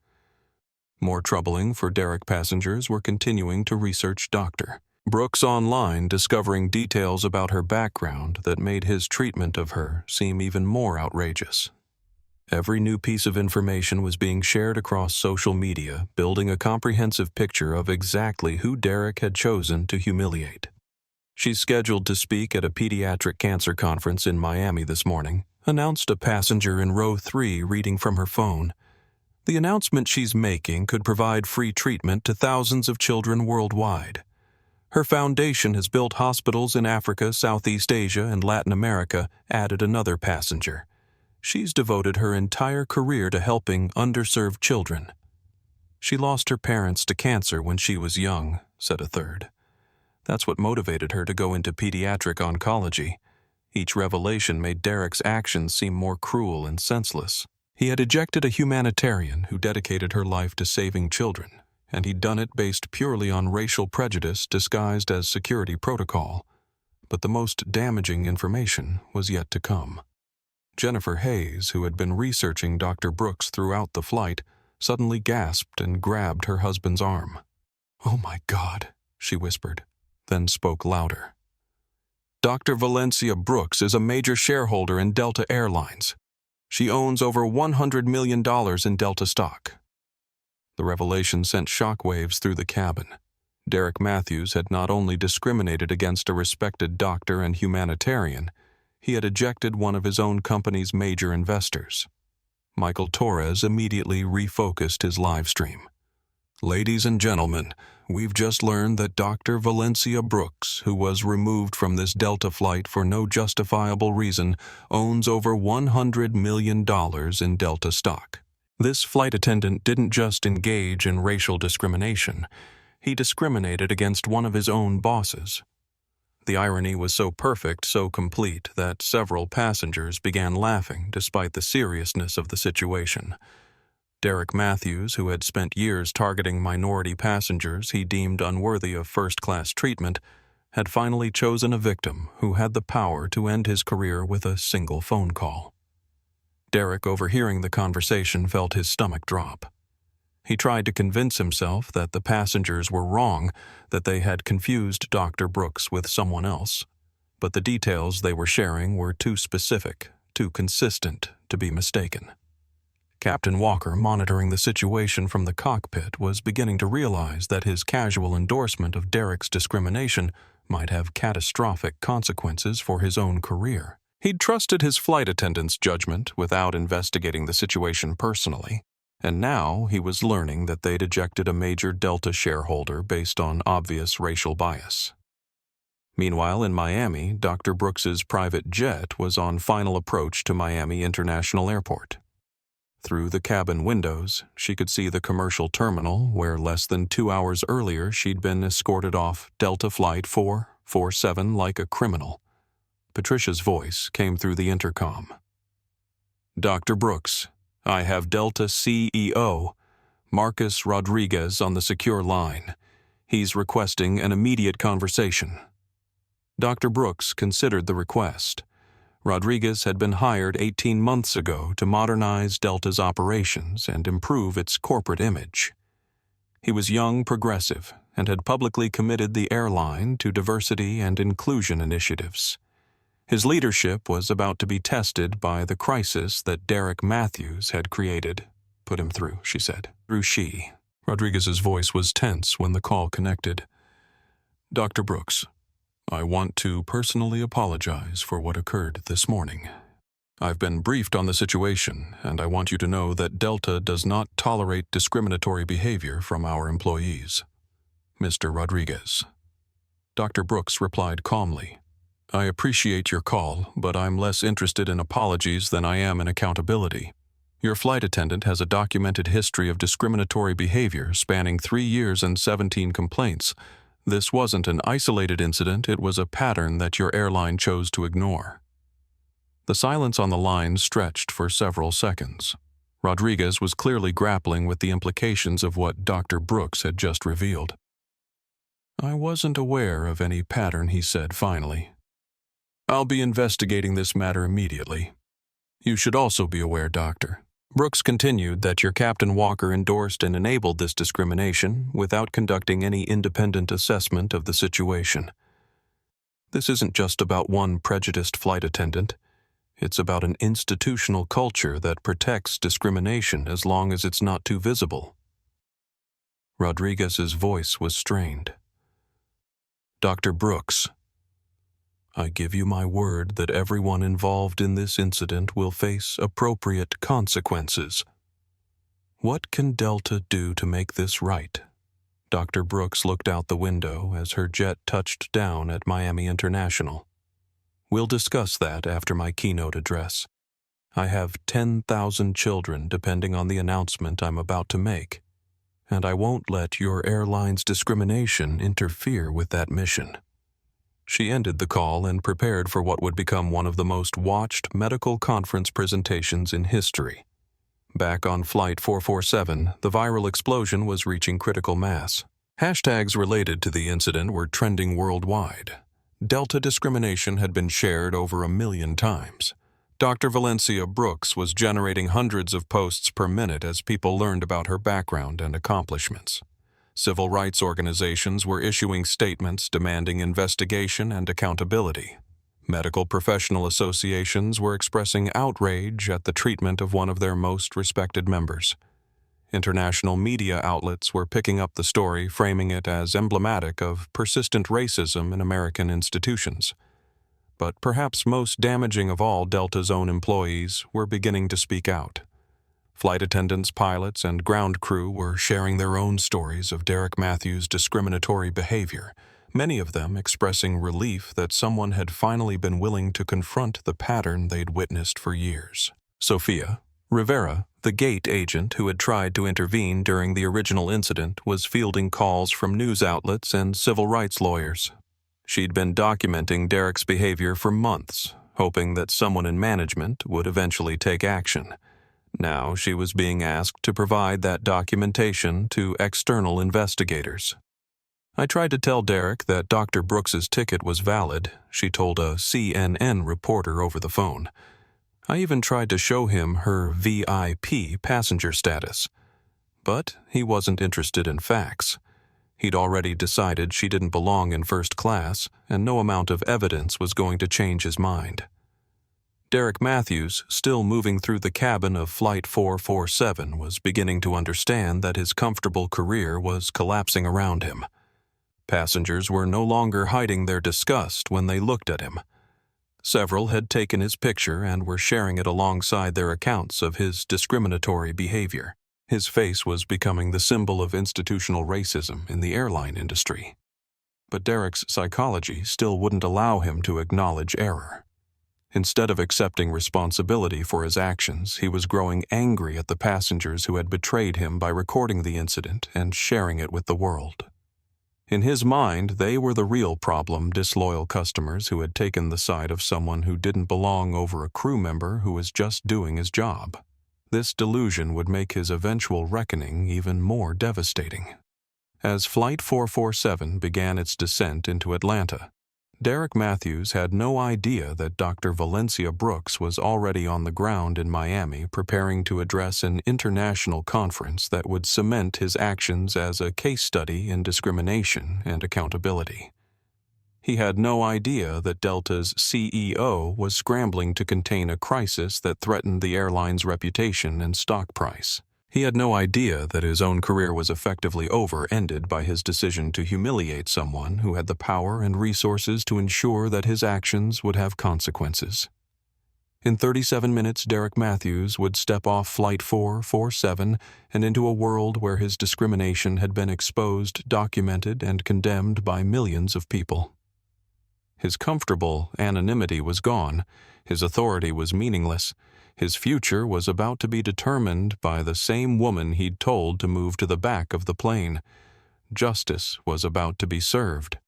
More troubling for Derek passengers were continuing to research Dr. Brooks online, discovering details about her background that made his treatment of her seem even more outrageous. Every new piece of information was being shared across social media, building a comprehensive picture of exactly who Derek had chosen to humiliate. She's scheduled to speak at a pediatric cancer conference in Miami this morning, announced a passenger in row 3 reading from her phone. The announcement she's making could provide free treatment to thousands of children worldwide. Her foundation has built hospitals in Africa, Southeast Asia, and Latin America, added another passenger. She's devoted her entire career to helping underserved children. She lost her parents to cancer when she was young, said a third. That's what motivated her to go into pediatric oncology. Each revelation made Derek's actions seem more cruel and senseless. He had ejected a humanitarian who dedicated her life to saving children, and he'd done it based purely on racial prejudice disguised as security protocol. But the most damaging information was yet to come. Jennifer Hayes, who had been researching Dr. Brooks throughout the flight, suddenly gasped and grabbed her husband's arm. "Oh my God," she whispered, then spoke louder. "Dr. Valencia Brooks is a major shareholder in Delta Airlines. She owns over $100 million in Delta stock." The revelation sent shockwaves through the cabin. Derek Matthews had not only discriminated against a respected doctor and humanitarian, he had ejected one of his own company's major investors. Michael Torres immediately refocused his live stream. "Ladies and gentlemen, we've just learned that Dr. Valencia Brooks, who was removed from this Delta flight for no justifiable reason, owns over $100 million in Delta stock." This flight attendant didn't just engage in racial discrimination. He discriminated against one of his own bosses. The irony was so perfect, so complete, that several passengers began laughing despite the seriousness of the situation. Derek Matthews, who had spent years targeting minority passengers he deemed unworthy of first-class treatment, had finally chosen a victim who had the power to end his career with a single phone call. Derek, overhearing the conversation, felt his stomach drop. He tried to convince himself that the passengers were wrong, that they had confused Dr. Brooks with someone else. But the details they were sharing were too specific, too consistent to be mistaken. Captain Walker, monitoring the situation from the cockpit, was beginning to realize that his casual endorsement of Derek's discrimination might have catastrophic consequences for his own career. He'd trusted his flight attendant's judgment without investigating the situation personally. And now he was learning that they'd ejected a major Delta shareholder based on obvious racial bias. Meanwhile, in Miami, Dr. Brooks's private jet was on final approach to Miami International Airport. Through the cabin windows, she could see the commercial terminal where less than 2 hours earlier she'd been escorted off Delta Flight 447 like a criminal. Patricia's voice came through the intercom. "Dr. Brooks, I have Delta CEO, Marcus Rodriguez, on the secure line. He's requesting an immediate conversation." Dr. Brooks considered the request. Rodriguez had been hired 18 months ago to modernize Delta's operations and improve its corporate image. He was young, progressive, and had publicly committed the airline to diversity and inclusion initiatives. His leadership was about to be tested by the crisis that Derek Matthews had created. "Put him through," she said. "Through she." Rodriguez's voice was tense when the call connected. "Dr. Brooks, I want to personally apologize for what occurred this morning. I've been briefed on the situation, and I want you to know that Delta does not tolerate discriminatory behavior from our employees. Mr. Rodriguez." Dr. Brooks replied calmly, I appreciate your call, but I'm less interested in apologies than I am in accountability. Your flight attendant has a documented history of discriminatory behavior spanning 3 years and 17 complaints. This wasn't an isolated incident, it was a pattern that your airline chose to ignore. The silence on the line stretched for several seconds. Rodriguez was clearly grappling with the implications of what Dr. Brooks had just revealed. I wasn't aware of any pattern, he said finally. I'll be investigating this matter immediately. You should also be aware, Doctor. Brooks continued that your Captain Walker endorsed and enabled this discrimination without conducting any independent assessment of the situation. This isn't just about one prejudiced flight attendant. It's about an institutional culture that protects discrimination as long as it's not too visible. Rodriguez's voice was strained. Dr. Brooks, I give you my word that everyone involved in this incident will face appropriate consequences. What can Delta do to make this right? Dr. Brooks looked out the window as her jet touched down at Miami International. We'll discuss that after my keynote address. I have 10,000 children depending on the announcement I'm about to make, and I won't let your airline's discrimination interfere with that mission. She ended the call and prepared for what would become one of the most watched medical conference presentations in history. Back on Flight 447, the viral explosion was reaching critical mass. Hashtags related to the incident were trending worldwide. Delta discrimination had been shared over 1 million times. Dr. Valencia Brooks was generating hundreds of posts per minute as people learned about her background and accomplishments. Civil rights organizations were issuing statements demanding investigation and accountability. Medical professional associations were expressing outrage at the treatment of one of their most respected members. International media outlets were picking up the story, framing it as emblematic of persistent racism in American institutions. But perhaps most damaging of all, Delta's own employees were beginning to speak out. Flight attendants, pilots, and ground crew were sharing their own stories of Derek Matthews' discriminatory behavior, many of them expressing relief that someone had finally been willing to confront the pattern they'd witnessed for years. Sophia Rivera, the gate agent who had tried to intervene during the original incident, was fielding calls from news outlets and civil rights lawyers. She'd been documenting Derek's behavior for months, hoping that someone in management would eventually take action. Now she was being asked to provide that documentation to external investigators. I tried to tell Derek that Dr. Brooks's ticket was valid, she told a CNN reporter over the phone. I even tried to show him her VIP passenger status. But he wasn't interested in facts. He'd already decided she didn't belong in first class, and no amount of evidence was going to change his mind. Derek Matthews, still moving through the cabin of Flight 447, was beginning to understand that his comfortable career was collapsing around him. Passengers were no longer hiding their disgust when they looked at him. Several had taken his picture and were sharing it alongside their accounts of his discriminatory behavior. His face was becoming the symbol of institutional racism in the airline industry. But Derek's psychology still wouldn't allow him to acknowledge error. Instead of accepting responsibility for his actions, he was growing angry at the passengers who had betrayed him by recording the incident and sharing it with the world. In his mind, they were the real problem, disloyal customers who had taken the side of someone who didn't belong over a crew member who was just doing his job. This delusion would make his eventual reckoning even more devastating. As Flight 447 began its descent into Atlanta, Derek Matthews had no idea that Dr. Valencia Brooks was already on the ground in Miami preparing to address an international conference that would cement his actions as a case study in discrimination and accountability. He had no idea that Delta's CEO was scrambling to contain a crisis that threatened the airline's reputation and stock price. He had no idea that his own career was effectively over-ended by his decision to humiliate someone who had the power and resources to ensure that his actions would have consequences. In 37 minutes, Derek Matthews would step off Flight 447 and into a world where his discrimination had been exposed, documented, and condemned by millions of people. His comfortable anonymity was gone, his authority was meaningless, his future was about to be determined by the same woman he'd told to move to the back of the plane. Justice was about to be served.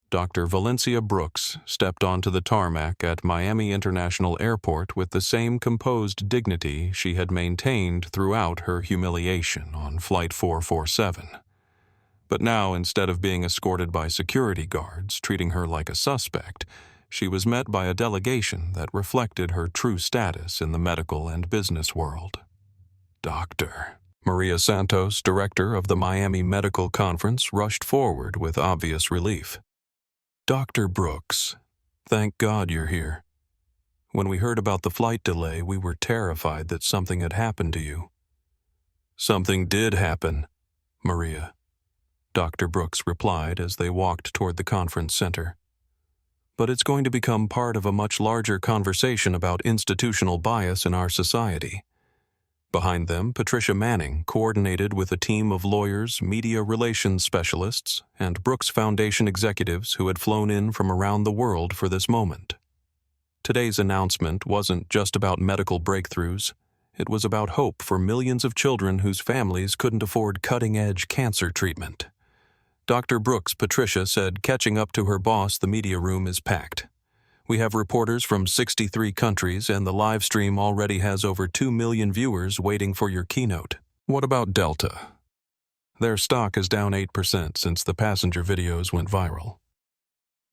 Dr. Valencia Brooks stepped onto the tarmac at Miami International Airport with the same composed dignity she had maintained throughout her humiliation on Flight 447. But now, instead of being escorted by security guards treating her like a suspect, she was met by a delegation that reflected her true status in the medical and business world. Dr. Maria Santos, director of the Miami Medical Conference, rushed forward with obvious relief. Dr. Brooks, thank God you're here. When we heard about the flight delay, we were terrified that something had happened to you. Something did happen, Maria, Dr. Brooks replied as they walked toward the conference center. But it's going to become part of a much larger conversation about institutional bias in our society. Behind them, Patricia Manning coordinated with a team of lawyers, media relations specialists, and Brooks Foundation executives who had flown in from around the world for this moment. Today's announcement wasn't just about medical breakthroughs. It was about hope for millions of children whose families couldn't afford cutting-edge cancer treatment. Dr. Brooks, Patricia, said, catching up to her boss, the media room is packed. We have reporters from 63 countries, and the live stream already has over 2 million viewers waiting for your keynote. What about Delta? Their stock is down 8% since the passenger videos went viral.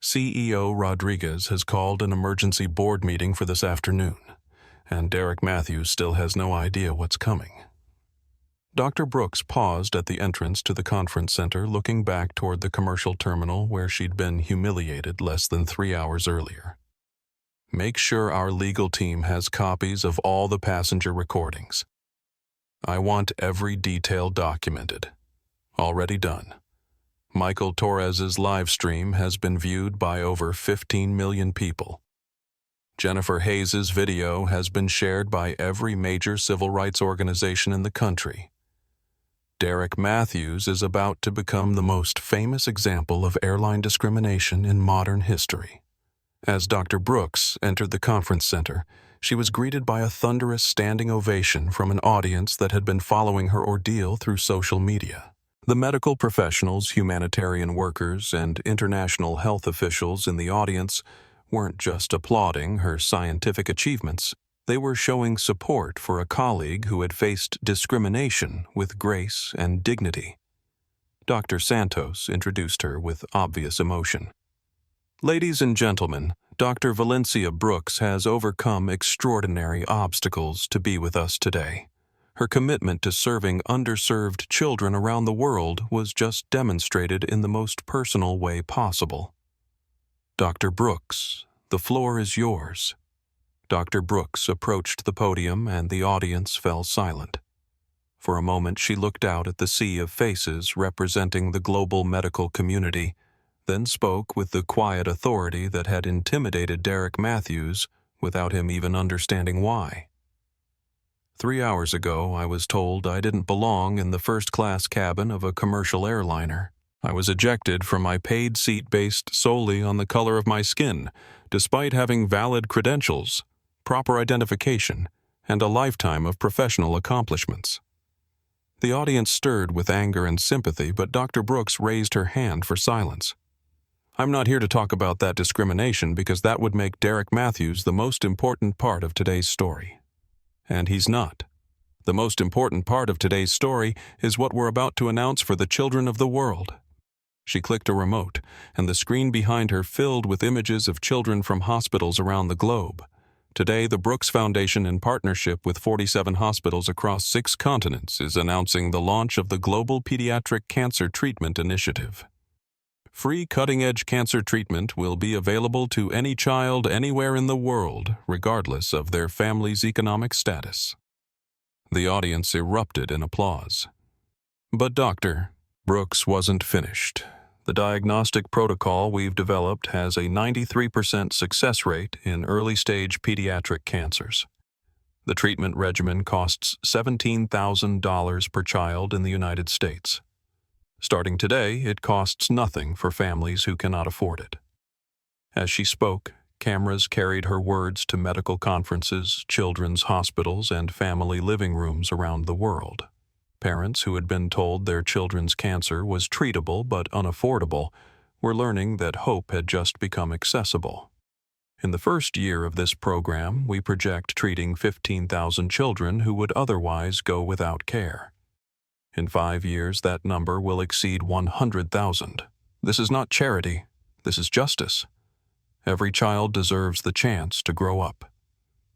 CEO Rodriguez has called an emergency board meeting for this afternoon, and Derek Matthews still has no idea what's coming. Dr. Brooks paused at the entrance to the conference center, looking back toward the commercial terminal where she'd been humiliated less than 3 hours earlier. Make sure our legal team has copies of all the passenger recordings. I want every detail documented. Already done. Michael Torres's live stream has been viewed by over 15 million people. Jennifer Hayes's video has been shared by every major civil rights organization in the country. Derek Matthews is about to become the most famous example of airline discrimination in modern history. As Dr. Brooks entered the conference center, she was greeted by a thunderous standing ovation from an audience that had been following her ordeal through social media. The medical professionals, humanitarian workers, and international health officials in the audience weren't just applauding her scientific achievements. They were showing support for a colleague who had faced discrimination with grace and dignity. Dr. Santos introduced her with obvious emotion. Ladies and gentlemen, Dr. Valencia Brooks has overcome extraordinary obstacles to be with us today. Her commitment to serving underserved children around the world was just demonstrated in the most personal way possible. Dr. Brooks, the floor is yours. Dr. Brooks approached the podium and the audience fell silent. For a moment she looked out at the sea of faces representing the global medical community, then spoke with the quiet authority that had intimidated Derek Matthews without him even understanding why. 3 hours ago, I was told I didn't belong in the first-class cabin of a commercial airliner. I was ejected from my paid seat based solely on the color of my skin, despite having valid credentials, proper identification, and a lifetime of professional accomplishments. The audience stirred with anger and sympathy, but Dr. Brooks raised her hand for silence. I'm not here to talk about that discrimination because that would make Derek Matthews the most important part of today's story. And he's not. The most important part of today's story is what we're about to announce for the children of the world. She clicked a remote, and the screen behind her filled with images of children from hospitals around the globe. Today, the Brooks Foundation, in partnership with 47 hospitals across 6 continents, is announcing the launch of the Global Pediatric Cancer Treatment Initiative. Free cutting-edge cancer treatment will be available to any child anywhere in the world, regardless of their family's economic status. The audience erupted in applause. But Dr. Brooks wasn't finished. The diagnostic protocol we've developed has a 93% success rate in early-stage pediatric cancers. The treatment regimen costs $17,000 per child in the United States. Starting today, it costs nothing for families who cannot afford it. As she spoke, cameras carried her words to medical conferences, children's hospitals, and family living rooms around the world. Parents who had been told their children's cancer was treatable but unaffordable were learning that hope had just become accessible. In the first year of this program, we project treating 15,000 children who would otherwise go without care. In 5 years, that number will exceed 100,000. This is not charity. This is justice. Every child deserves the chance to grow up.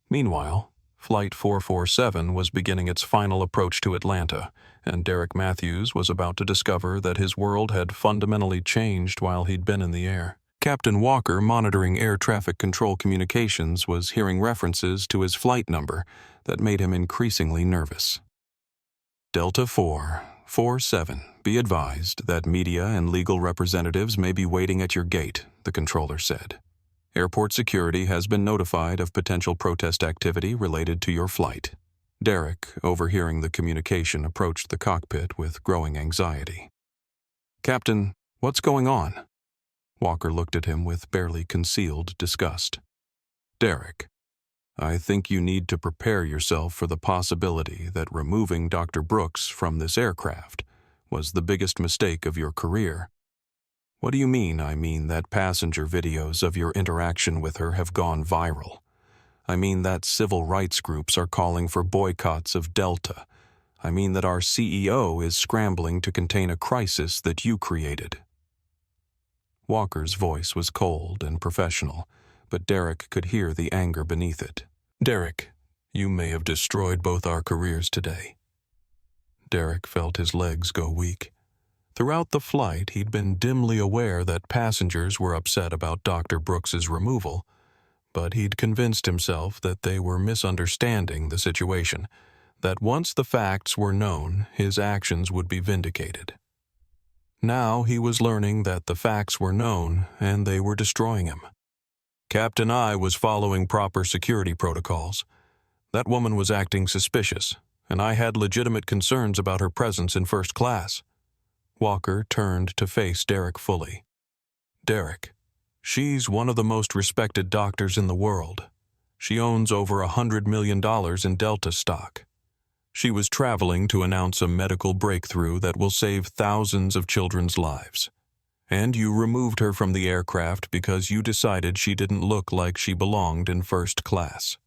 Meanwhile, Flight 447 was beginning its final approach to Atlanta, and Derek Matthews was about to discover that his world had fundamentally changed while he'd been in the air. Captain Walker, monitoring air traffic control communications, was hearing references to his flight number that made him increasingly nervous. Delta 447, be advised that media and legal representatives may be waiting at your gate, the controller said. Airport security has been notified of potential protest activity related to your flight. Derek, overhearing the communication, approached the cockpit with growing anxiety. Captain, what's going on? Walker looked at him with barely concealed disgust. Derek, I think you need to prepare yourself for the possibility that removing Dr. Brooks from this aircraft was the biggest mistake of your career. What do you mean? I mean that passenger videos of your interaction with her have gone viral. I mean that civil rights groups are calling for boycotts of Delta. I mean that our CEO is scrambling to contain a crisis that you created. Walker's voice was cold and professional, but Derek could hear the anger beneath it. Derek, you may have destroyed both our careers today. Derek felt his legs go weak. Throughout the flight, he'd been dimly aware that passengers were upset about Dr. Brooks's removal, but he'd convinced himself that they were misunderstanding the situation, that once the facts were known, his actions would be vindicated. Now he was learning that the facts were known and they were destroying him. Captain I was following proper security protocols. That woman was acting suspicious, and I had legitimate concerns about her presence in first class. Walker turned to face Derek fully. Derek, she's one of the most respected doctors in the world. She owns over $100 million in Delta stock. She was traveling to announce a medical breakthrough that will save thousands of children's lives. And you removed her from the aircraft because you decided she didn't look like she belonged in first class.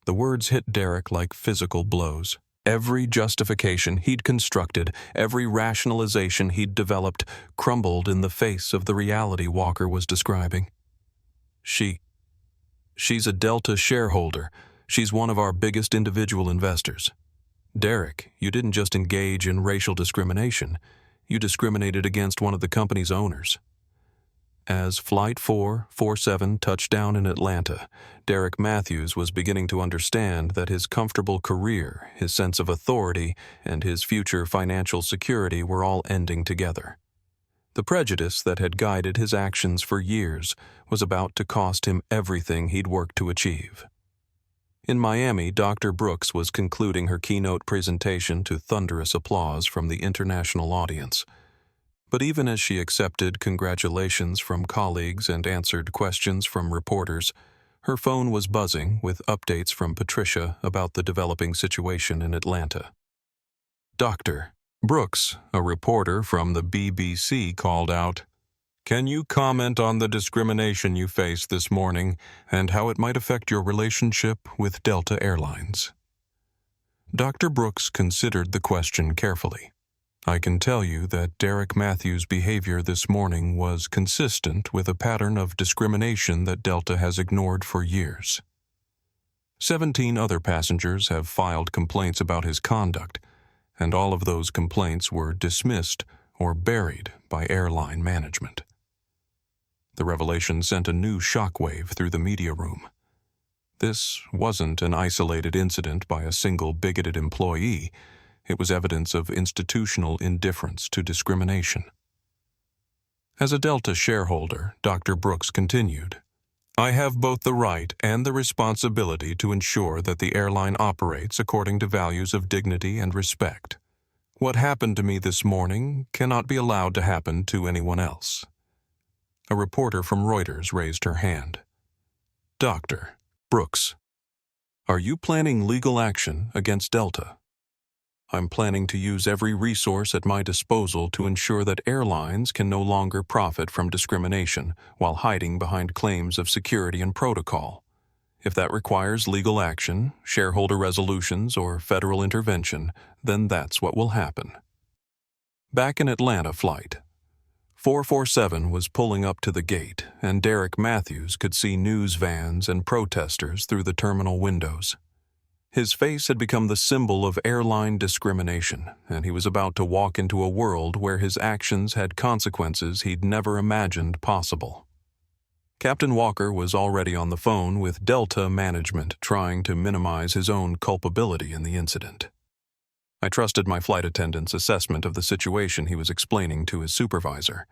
The words hit Derek like physical blows. Every justification he'd constructed, every rationalization he'd developed, crumbled in the face of the reality Walker was describing. She's a Delta shareholder. She's one of our biggest individual investors. Derek, you didn't just engage in racial discrimination. You discriminated against one of the company's owners. As Flight 447 touched down in Atlanta, Derek Matthews was beginning to understand that his comfortable career, his sense of authority, and his future financial security were all ending together. The prejudice that had guided his actions for years was about to cost him everything he'd worked to achieve. In Miami, Dr. Brooks was concluding her keynote presentation to thunderous applause from the international audience. But even as she accepted congratulations from colleagues and answered questions from reporters, her phone was buzzing with updates from Patricia about the developing situation in Atlanta. Dr. Brooks, a reporter from the BBC, called out, "Can you comment on the discrimination you faced this morning and how it might affect your relationship with Delta Airlines?" Dr. Brooks considered the question carefully. I can tell you that Derek Matthews' behavior this morning was consistent with a pattern of discrimination that Delta has ignored for years. 17 other passengers have filed complaints about his conduct, and all of those complaints were dismissed or buried by airline management. The revelation sent a new shockwave through the media room. This wasn't an isolated incident by a single bigoted employee. It was evidence of institutional indifference to discrimination. As a Delta shareholder, Dr. Brooks continued, "I have both the right and the responsibility to ensure that the airline operates according to values of dignity and respect. What happened to me this morning cannot be allowed to happen to anyone else. A reporter from Reuters raised her hand. Dr. Brooks, are you planning legal action against Delta? I'm planning to use every resource at my disposal to ensure that airlines can no longer profit from discrimination while hiding behind claims of security and protocol. If that requires legal action, shareholder resolutions, or federal intervention, then that's what will happen. Back in Atlanta flight, 447 was pulling up to the gate, and Derek Matthews could see news vans and protesters through the terminal windows. His face had become the symbol of airline discrimination, and he was about to walk into a world where his actions had consequences he'd never imagined possible. Captain Walker was already on the phone with Delta management, trying to minimize his own culpability in the incident. I trusted my flight attendant's assessment of the situation he was explaining to his supervisor.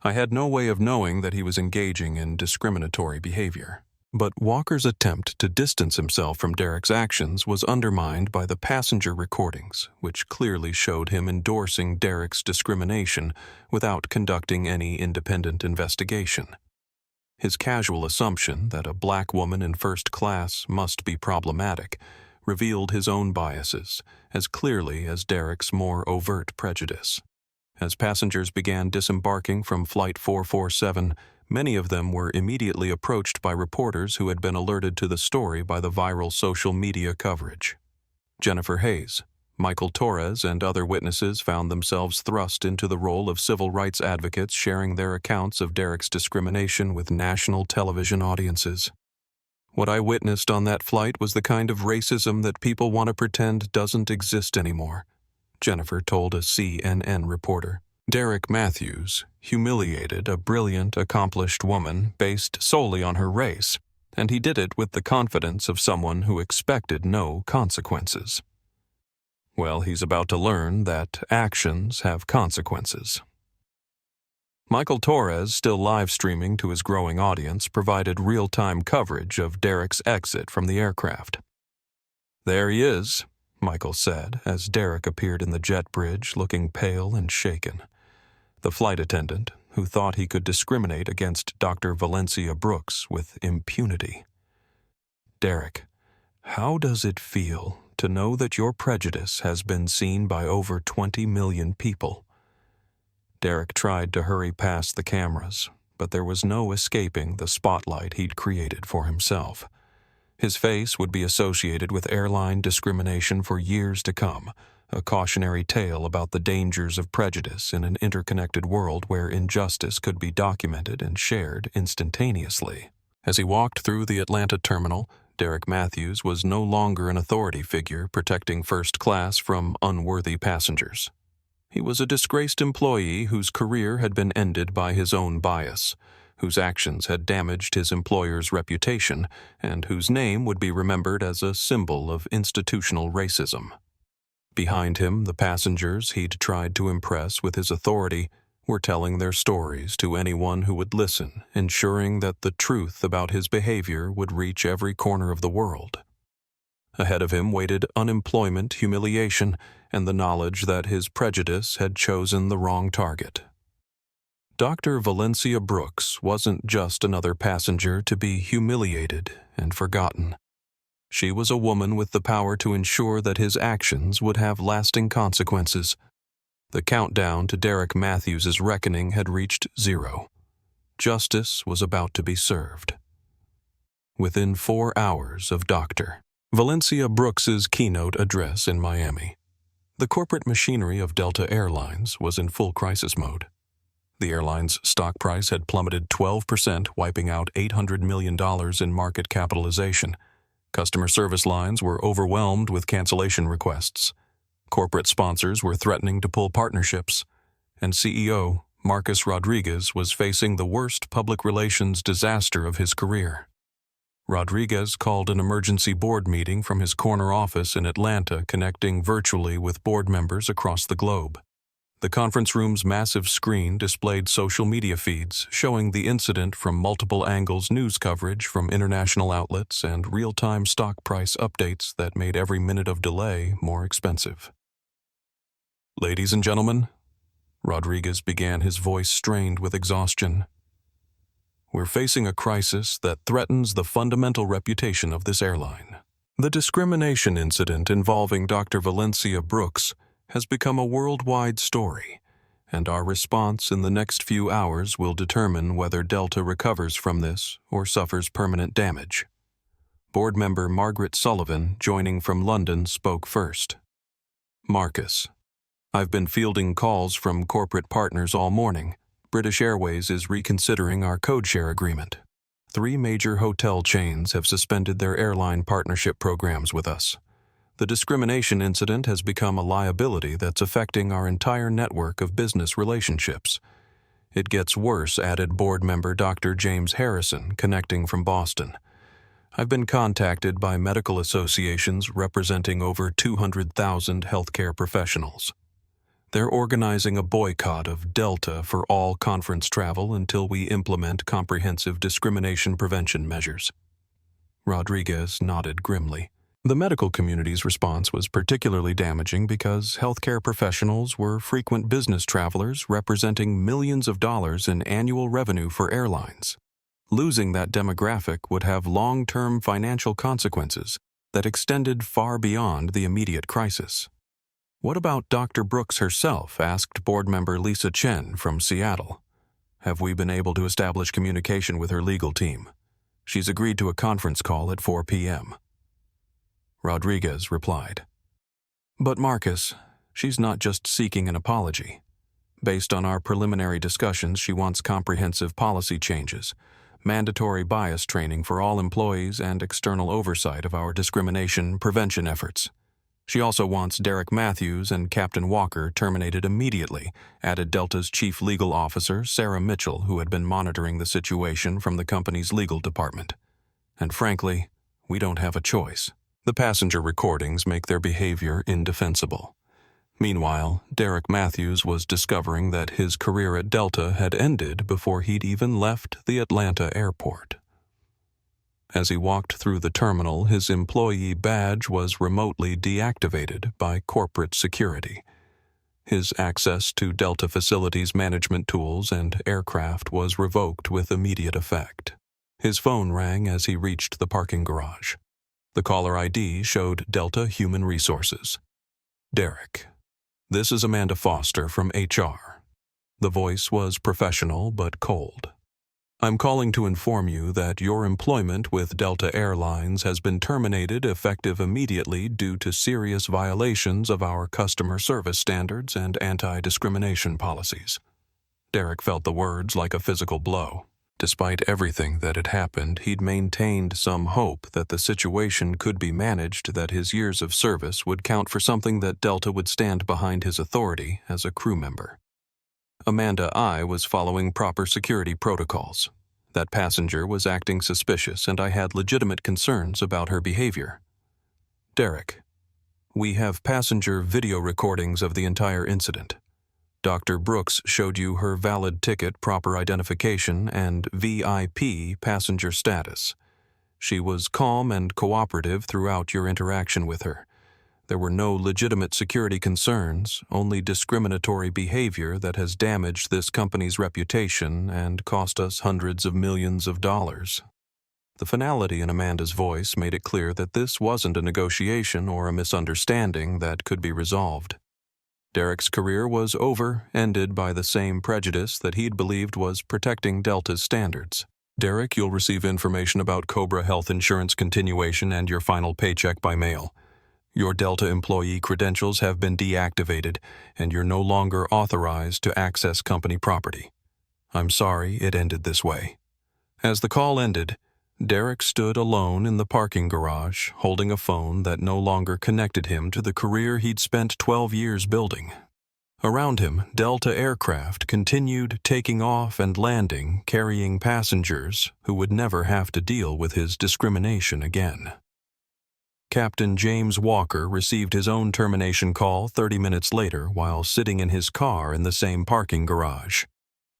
I had no way of knowing that he was engaging in discriminatory behavior. But Walker's attempt to distance himself from Derek's actions was undermined by the passenger recordings, which clearly showed him endorsing Derek's discrimination without conducting any independent investigation. His casual assumption that a black woman in first class must be problematic revealed his own biases as clearly as Derek's more overt prejudice. As passengers began disembarking from Flight 447, many of them were immediately approached by reporters who had been alerted to the story by the viral social media coverage. Jennifer Hayes, Michael Torres, and other witnesses found themselves thrust into the role of civil rights advocates sharing their accounts of Derek's discrimination with national television audiences. What I witnessed on that flight was the kind of racism that people want to pretend doesn't exist anymore, Jennifer told a CNN reporter. Derek Matthews humiliated a brilliant, accomplished woman based solely on her race, and he did it with the confidence of someone who expected no consequences. Well, he's about to learn that actions have consequences. Michael Torres, still live streaming to his growing audience, provided real-time coverage of Derek's exit from the aircraft. "There he is," Michael said, as Derek appeared in the jet bridge looking pale and shaken. The flight attendant, who thought he could discriminate against Dr. Valencia Brooks with impunity. "Derek, how does it feel to know that your prejudice has been seen by over 20 million people?" Derek tried to hurry past the cameras, but there was no escaping the spotlight he'd created for himself. His face would be associated with airline discrimination for years to come, a cautionary tale about the dangers of prejudice in an interconnected world where injustice could be documented and shared instantaneously. As he walked through the Atlanta terminal, Derek Matthews was no longer an authority figure protecting first class from unworthy passengers. He was a disgraced employee whose career had been ended by his own bias, whose actions had damaged his employer's reputation, and whose name would be remembered as a symbol of institutional racism. Behind him, the passengers he'd tried to impress with his authority were telling their stories to anyone who would listen, ensuring that the truth about his behavior would reach every corner of the world. Ahead of him waited unemployment, humiliation, and the knowledge that his prejudice had chosen the wrong target. Dr. Valencia Brooks wasn't just another passenger to be humiliated and forgotten. She was a woman with the power to ensure that his actions would have lasting consequences. The countdown to Derek Matthews' reckoning had reached 0. Justice was about to be served. Within 4 hours of Dr. Valencia Brooks's keynote address in Miami, the corporate machinery of Delta Airlines was in full crisis mode. The airline's stock price had plummeted 12%, wiping out $800 million in market capitalization. Customer service lines were overwhelmed with cancellation requests. Corporate sponsors were threatening to pull partnerships, and CEO Marcus Rodriguez was facing the worst public relations disaster of his career. Rodriguez called an emergency board meeting from his corner office in Atlanta, connecting virtually with board members across the globe. The conference room's massive screen displayed social media feeds showing the incident from multiple angles, news coverage from international outlets, and real-time stock price updates that made every minute of delay more expensive. "Ladies and gentlemen," Rodriguez began, his voice strained with exhaustion, We're facing a crisis that threatens the fundamental reputation of this airline. The discrimination incident involving Dr. Valencia Brooks has become a worldwide story, and our response in the next few hours will determine whether Delta recovers from this or suffers permanent damage. Board member Margaret Sullivan, joining from London, spoke first. Marcus, I've been fielding calls from corporate partners all morning. British Airways is reconsidering our codeshare agreement. 3 major hotel chains have suspended their airline partnership programs with us. The discrimination incident has become a liability that's affecting our entire network of business relationships. It gets worse, added board member Dr. James Harrison, connecting from Boston. I've been contacted by medical associations representing over 200,000 healthcare professionals. They're organizing a boycott of Delta for all conference travel until we implement comprehensive discrimination prevention measures. Rodriguez nodded grimly. The medical community's response was particularly damaging because healthcare professionals were frequent business travelers representing millions of dollars in annual revenue for airlines. Losing that demographic would have long-term financial consequences that extended far beyond the immediate crisis. What about Dr. Brooks herself? Asked board member Lisa Chen from Seattle. Have we been able to establish communication with her legal team? She's agreed to a conference call at 4 p.m. Rodriguez replied. But Marcus, she's not just seeking an apology. Based on our preliminary discussions, she wants comprehensive policy changes, mandatory bias training for all employees, and external oversight of our discrimination prevention efforts. She also wants Derek Matthews and Captain Walker terminated immediately, added Delta's chief legal officer, Sarah Mitchell, who had been monitoring the situation from the company's legal department. And frankly, we don't have a choice. The passenger recordings make their behavior indefensible. Meanwhile, Derek Matthews was discovering that his career at Delta had ended before he'd even left the Atlanta airport. As he walked through the terminal, his employee badge was remotely deactivated by corporate security. His access to Delta facilities management tools and aircraft was revoked with immediate effect. His phone rang as he reached the parking garage. The caller ID showed Delta Human Resources. Derek. This is Amanda Foster from HR. The voice was professional but cold. I'm calling to inform you that your employment with Delta Airlines has been terminated effective immediately due to serious violations of our customer service standards and anti-discrimination policies. Derek felt the words like a physical blow. Despite everything that had happened, he'd maintained some hope that the situation could be managed, that his years of service would count for something, that Delta would stand behind his authority as a crew member. Amanda I was following proper security protocols. That passenger was acting suspicious, and I had legitimate concerns about her behavior. Derek, we have passenger video recordings of the entire incident. Dr. Brooks showed you her valid ticket, proper identification, and VIP passenger status. She was calm and cooperative throughout your interaction with her. There were no legitimate security concerns, only discriminatory behavior that has damaged this company's reputation and cost us hundreds of millions of dollars. The finality in Amanda's voice made it clear that this wasn't a negotiation or a misunderstanding that could be resolved. Derek's career was over, ended by the same prejudice that he'd believed was protecting Delta's standards. Derek, you'll receive information about Cobra Health Insurance continuation and your final paycheck by mail. Your Delta employee credentials have been deactivated, and you're no longer authorized to access company property. I'm sorry it ended this way. As the call ended, Derek stood alone in the parking garage, holding a phone that no longer connected him to the career he'd spent 12 years building. Around him, Delta aircraft continued taking off and landing, carrying passengers who would never have to deal with his discrimination again. Captain James Walker received his own termination call 30 minutes later while sitting in his car in the same parking garage.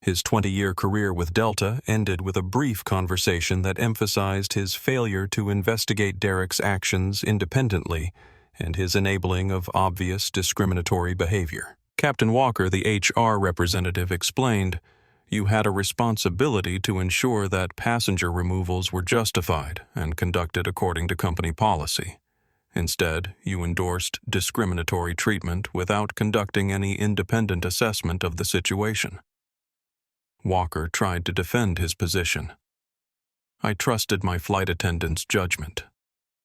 His 20-year career with Delta ended with a brief conversation that emphasized his failure to investigate Derek's actions independently and his enabling of obvious discriminatory behavior. Captain Walker, the HR representative, explained, You had a responsibility to ensure that passenger removals were justified and conducted according to company policy. Instead, you endorsed discriminatory treatment without conducting any independent assessment of the situation. Walker tried to defend his position. I trusted my flight attendant's judgment.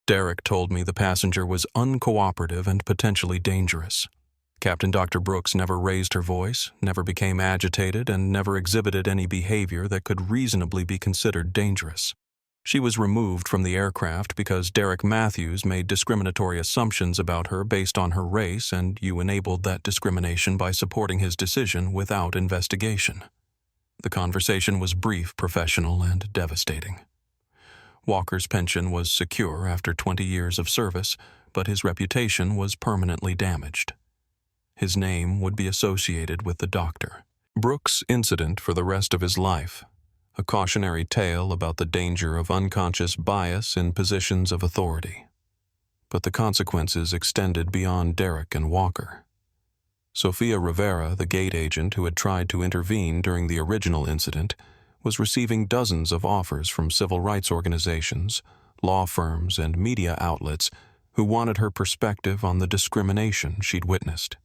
Derek told me the passenger was uncooperative and potentially dangerous. Captain Dr. Brooks never raised her voice, never became agitated, and never exhibited any behavior that could reasonably be considered dangerous. She was removed from the aircraft because Derek Matthews made discriminatory assumptions about her based on her race, and you enabled that discrimination by supporting his decision without investigation. The conversation was brief, professional, and devastating. Walker's pension was secure after 20 years of service, but his reputation was permanently damaged. His name would be associated with the doctor. Brooks' incident for the rest of his life, a cautionary tale about the danger of unconscious bias in positions of authority. But the consequences extended beyond Derek and Walker. Sofia Rivera, the gate agent who had tried to intervene during the original incident, was receiving dozens of offers from civil rights organizations, law firms, and media outlets who wanted her perspective on the discrimination she'd witnessed.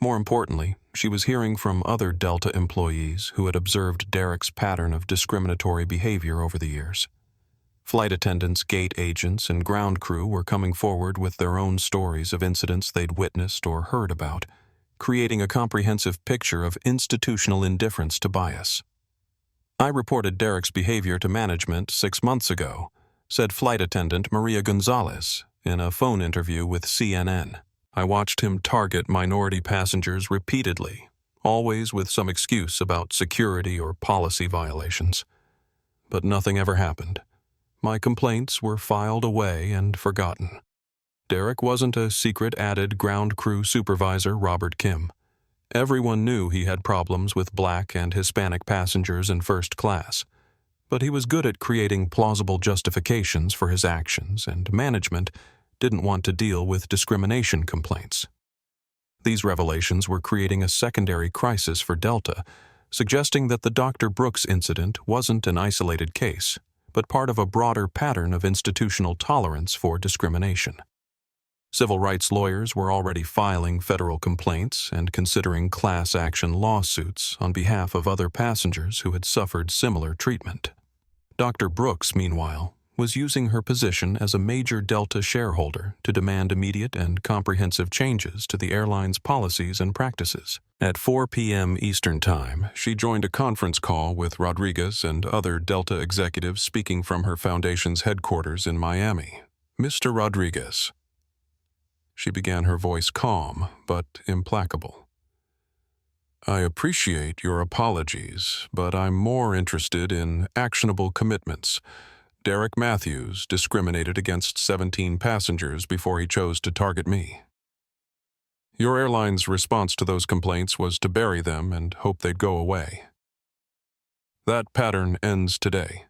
More importantly, she was hearing from other Delta employees who had observed Derek's pattern of discriminatory behavior over the years. Flight attendants, gate agents, and ground crew were coming forward with their own stories of incidents they'd witnessed or heard about, creating a comprehensive picture of institutional indifference to bias. I reported Derek's behavior to management 6 months ago, said flight attendant Maria Gonzalez in a phone interview with CNN. I watched him target minority passengers repeatedly, always with some excuse about security or policy violations. But nothing ever happened. My complaints were filed away and forgotten. Derek wasn't a secret added ground crew supervisor, Robert Kim. Everyone knew he had problems with Black and Hispanic passengers in first class, but he was good at creating plausible justifications for his actions, and management didn't want to deal with discrimination complaints. These revelations were creating a secondary crisis for Delta, suggesting that the Dr. Brooks incident wasn't an isolated case, but part of a broader pattern of institutional tolerance for discrimination. Civil rights lawyers were already filing federal complaints and considering class action lawsuits on behalf of other passengers who had suffered similar treatment. Dr. Brooks, meanwhile, was using her position as a major Delta shareholder to demand immediate and comprehensive changes to the airline's policies and practices. At 4 p.m. Eastern Time, she joined a conference call with Rodriguez and other Delta executives speaking from her foundation's headquarters in Miami. Mr. Rodriguez. She began, her voice calm but implacable. I appreciate your apologies, but I'm more interested in actionable commitments. Derek Matthews discriminated against 17 passengers before he chose to target me. Your airline's response to those complaints was to bury them and hope they'd go away. That pattern ends today.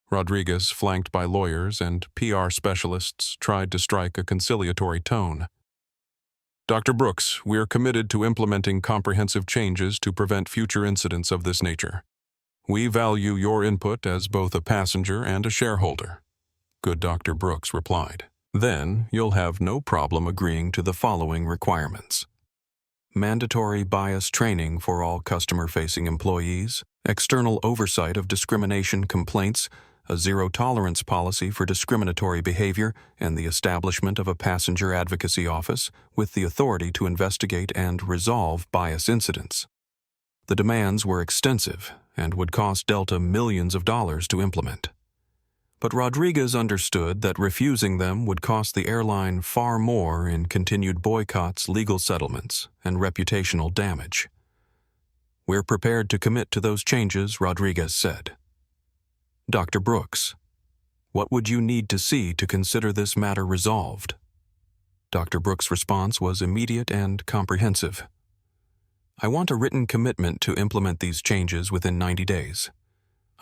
Rodriguez, flanked by lawyers and PR specialists, tried to strike a conciliatory tone. Dr. Brooks, we're committed to implementing comprehensive changes to prevent future incidents of this nature. We value your input as both a passenger and a shareholder. Good Dr. Brooks replied. Then you'll have no problem agreeing to the following requirements. Mandatory bias training for all customer-facing employees, external oversight of discrimination complaints, a zero-tolerance policy for discriminatory behavior, and the establishment of a passenger advocacy office with the authority to investigate and resolve bias incidents. The demands were extensive and would cost Delta millions of dollars to implement. But Rodriguez understood that refusing them would cost the airline far more in continued boycotts, legal settlements, and reputational damage. We're prepared to commit to those changes, Rodriguez said. Dr. Brooks, what would you need to see to consider this matter resolved? Dr. Brooks' response was immediate and comprehensive. I want a written commitment to implement these changes within 90 days.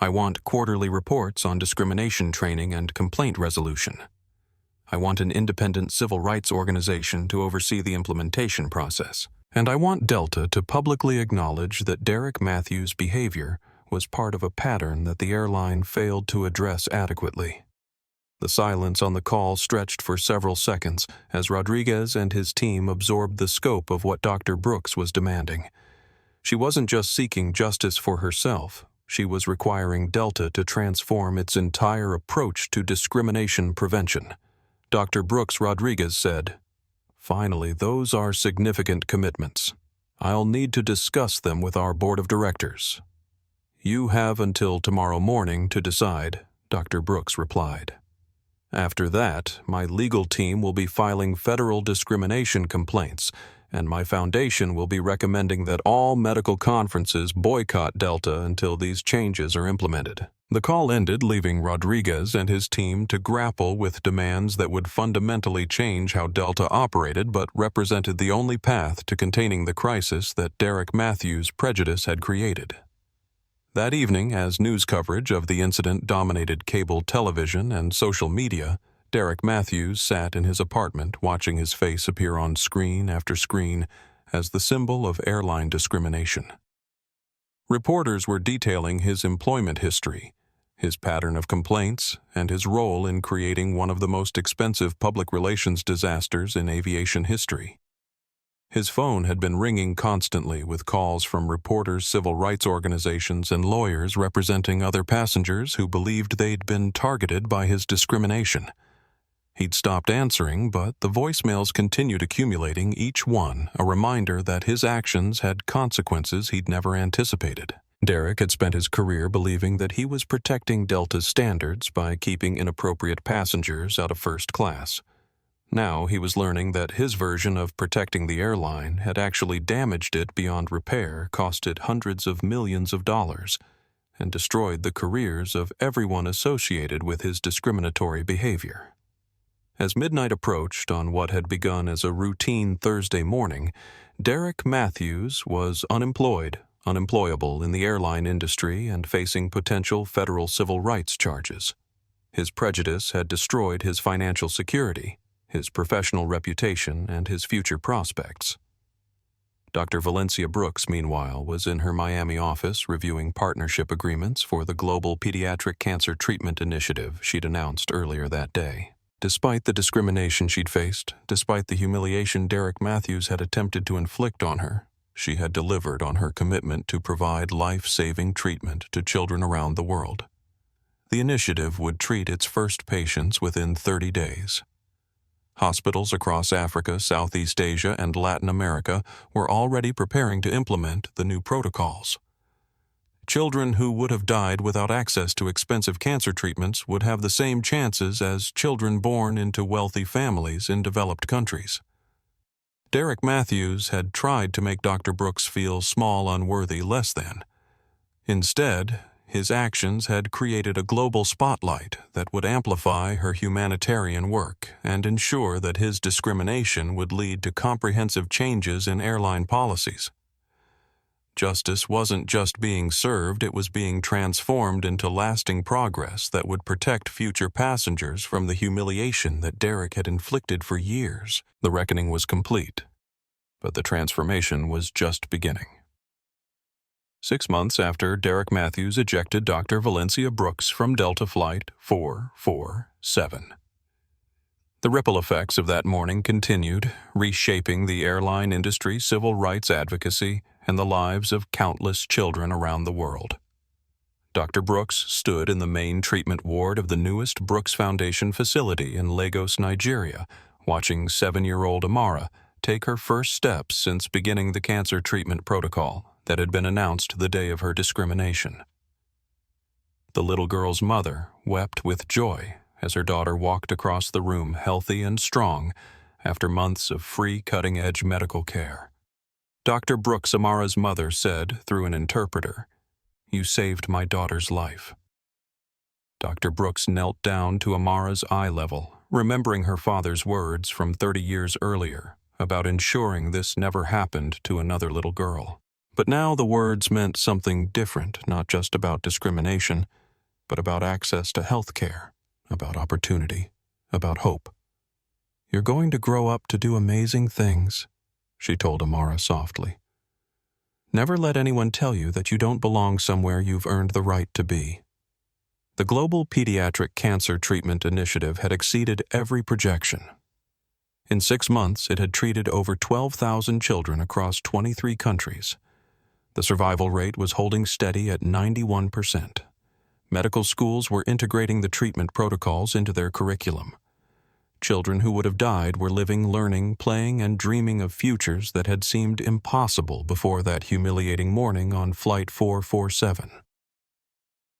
I want quarterly reports on discrimination training and complaint resolution. I want an independent civil rights organization to oversee the implementation process. And I want Delta to publicly acknowledge that Derek Matthews' behavior was part of a pattern that the airline failed to address adequately. The silence on the call stretched for several seconds as Rodriguez and his team absorbed the scope of what Dr. Brooks was demanding. She wasn't just seeking justice for herself, she was requiring Delta to transform its entire approach to discrimination prevention. Dr. Brooks Rodriguez said, "Finally, those are significant commitments. I'll need to discuss them with our board of directors." "You have until tomorrow morning to decide," Dr. Brooks replied. "After that, my legal team will be filing federal discrimination complaints, and my foundation will be recommending that all medical conferences boycott Delta until these changes are implemented." The call ended, leaving Rodriguez and his team to grapple with demands that would fundamentally change how Delta operated but represented the only path to containing the crisis that Derek Matthews' prejudice had created. That evening, as news coverage of the incident dominated cable television and social media, Derek Matthews sat in his apartment watching his face appear on screen after screen as the symbol of airline discrimination. Reporters were detailing his employment history, his pattern of complaints, and his role in creating one of the most expensive public relations disasters in aviation history. His phone had been ringing constantly with calls from reporters, civil rights organizations, and lawyers representing other passengers who believed they'd been targeted by his discrimination. He'd stopped answering, but the voicemails continued accumulating, each one a reminder that his actions had consequences he'd never anticipated. Derek had spent his career believing that he was protecting Delta's standards by keeping inappropriate passengers out of first class. Now he was learning that his version of protecting the airline had actually damaged it beyond repair, cost it hundreds of millions of dollars, and destroyed the careers of everyone associated with his discriminatory behavior. As midnight approached on what had begun as a routine Thursday morning, Derek Matthews was unemployable in the airline industry and facing potential federal civil rights charges. His prejudice had destroyed his financial security, his professional reputation, and his future prospects. Dr. Valencia Brooks, meanwhile, was in her Miami office reviewing partnership agreements for the Global Pediatric Cancer Treatment Initiative she'd announced earlier that day. Despite the discrimination she'd faced, despite the humiliation Derek Matthews had attempted to inflict on her, she had delivered on her commitment to provide life-saving treatment to children around the world. The initiative would treat its first patients within 30 days. Hospitals across Africa, Southeast Asia, and Latin America were already preparing to implement the new protocols. Children who would have died without access to expensive cancer treatments would have the same chances as children born into wealthy families in developed countries. Derek Matthews had tried to make Dr. Brooks feel small, unworthy, less than. Instead, his actions had created a global spotlight that would amplify her humanitarian work and ensure that his discrimination would lead to comprehensive changes in airline policies. Justice wasn't just being served, it was being transformed into lasting progress that would protect future passengers from the humiliation that Derek had inflicted for years. The reckoning was complete, but the transformation was just beginning. 6 months after Derek Matthews ejected Dr. Valencia Brooks from Delta Flight 447. The ripple effects of that morning continued, reshaping the airline industry, civil rights advocacy, and the lives of countless children around the world. Dr. Brooks stood in the main treatment ward of the newest Brooks Foundation facility in Lagos, Nigeria, watching 7-year-old Amara take her first steps since beginning the cancer treatment protocol that had been announced the day of her discrimination. The little girl's mother wept with joy as her daughter walked across the room healthy and strong after months of free cutting-edge medical care. Dr. Brooks, Amara's mother, said through an interpreter, "You saved my daughter's life." Dr. Brooks knelt down to Amara's eye level, remembering her father's words from 30 years earlier about ensuring this never happened to another little girl. But now the words meant something different, not just about discrimination, but about access to health care, about opportunity, about hope. "You're going to grow up to do amazing things. she told Amara softly. Never let anyone tell you that you don't belong somewhere you've earned the right to be. The Global Pediatric Cancer Treatment Initiative had exceeded every projection. In 6 months, it had treated over 12,000 children across 23 countries. The survival rate was holding steady at 91%. Medical schools were integrating the treatment protocols into their curriculum. Children who would have died were living, learning, playing, and dreaming of futures that had seemed impossible before that humiliating morning on Flight 447.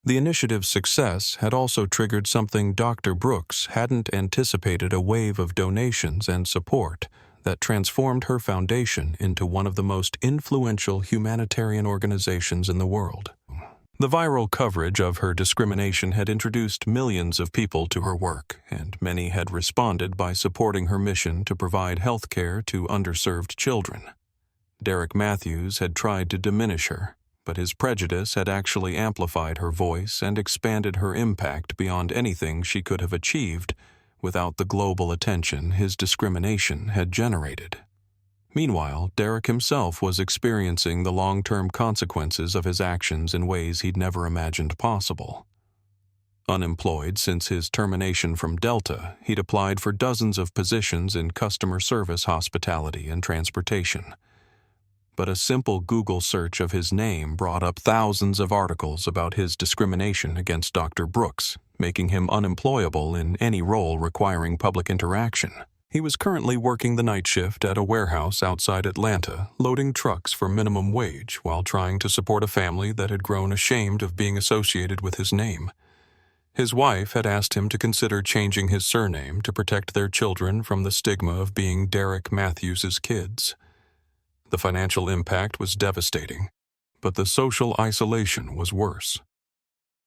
The initiative's success had also triggered something Dr. Brooks hadn't anticipated: a wave of donations and support that transformed her foundation into one of the most influential humanitarian organizations in the world. The viral coverage of her discrimination had introduced millions of people to her work, and many had responded by supporting her mission to provide health care to underserved children. Derek Matthews had tried to diminish her, but his prejudice had actually amplified her voice and expanded her impact beyond anything she could have achieved without the global attention his discrimination had generated. Meanwhile, Derek himself was experiencing the long-term consequences of his actions in ways he'd never imagined possible. Unemployed since his termination from Delta, he'd applied for dozens of positions in customer service, hospitality, and transportation. But a simple Google search of his name brought up thousands of articles about his discrimination against Dr. Brooks, making him unemployable in any role requiring public interaction. He was currently working the night shift at a warehouse outside Atlanta, loading trucks for minimum wage while trying to support a family that had grown ashamed of being associated with his name. His wife had asked him to consider changing his surname to protect their children from the stigma of being Derek Matthews' kids. The financial impact was devastating, but the social isolation was worse.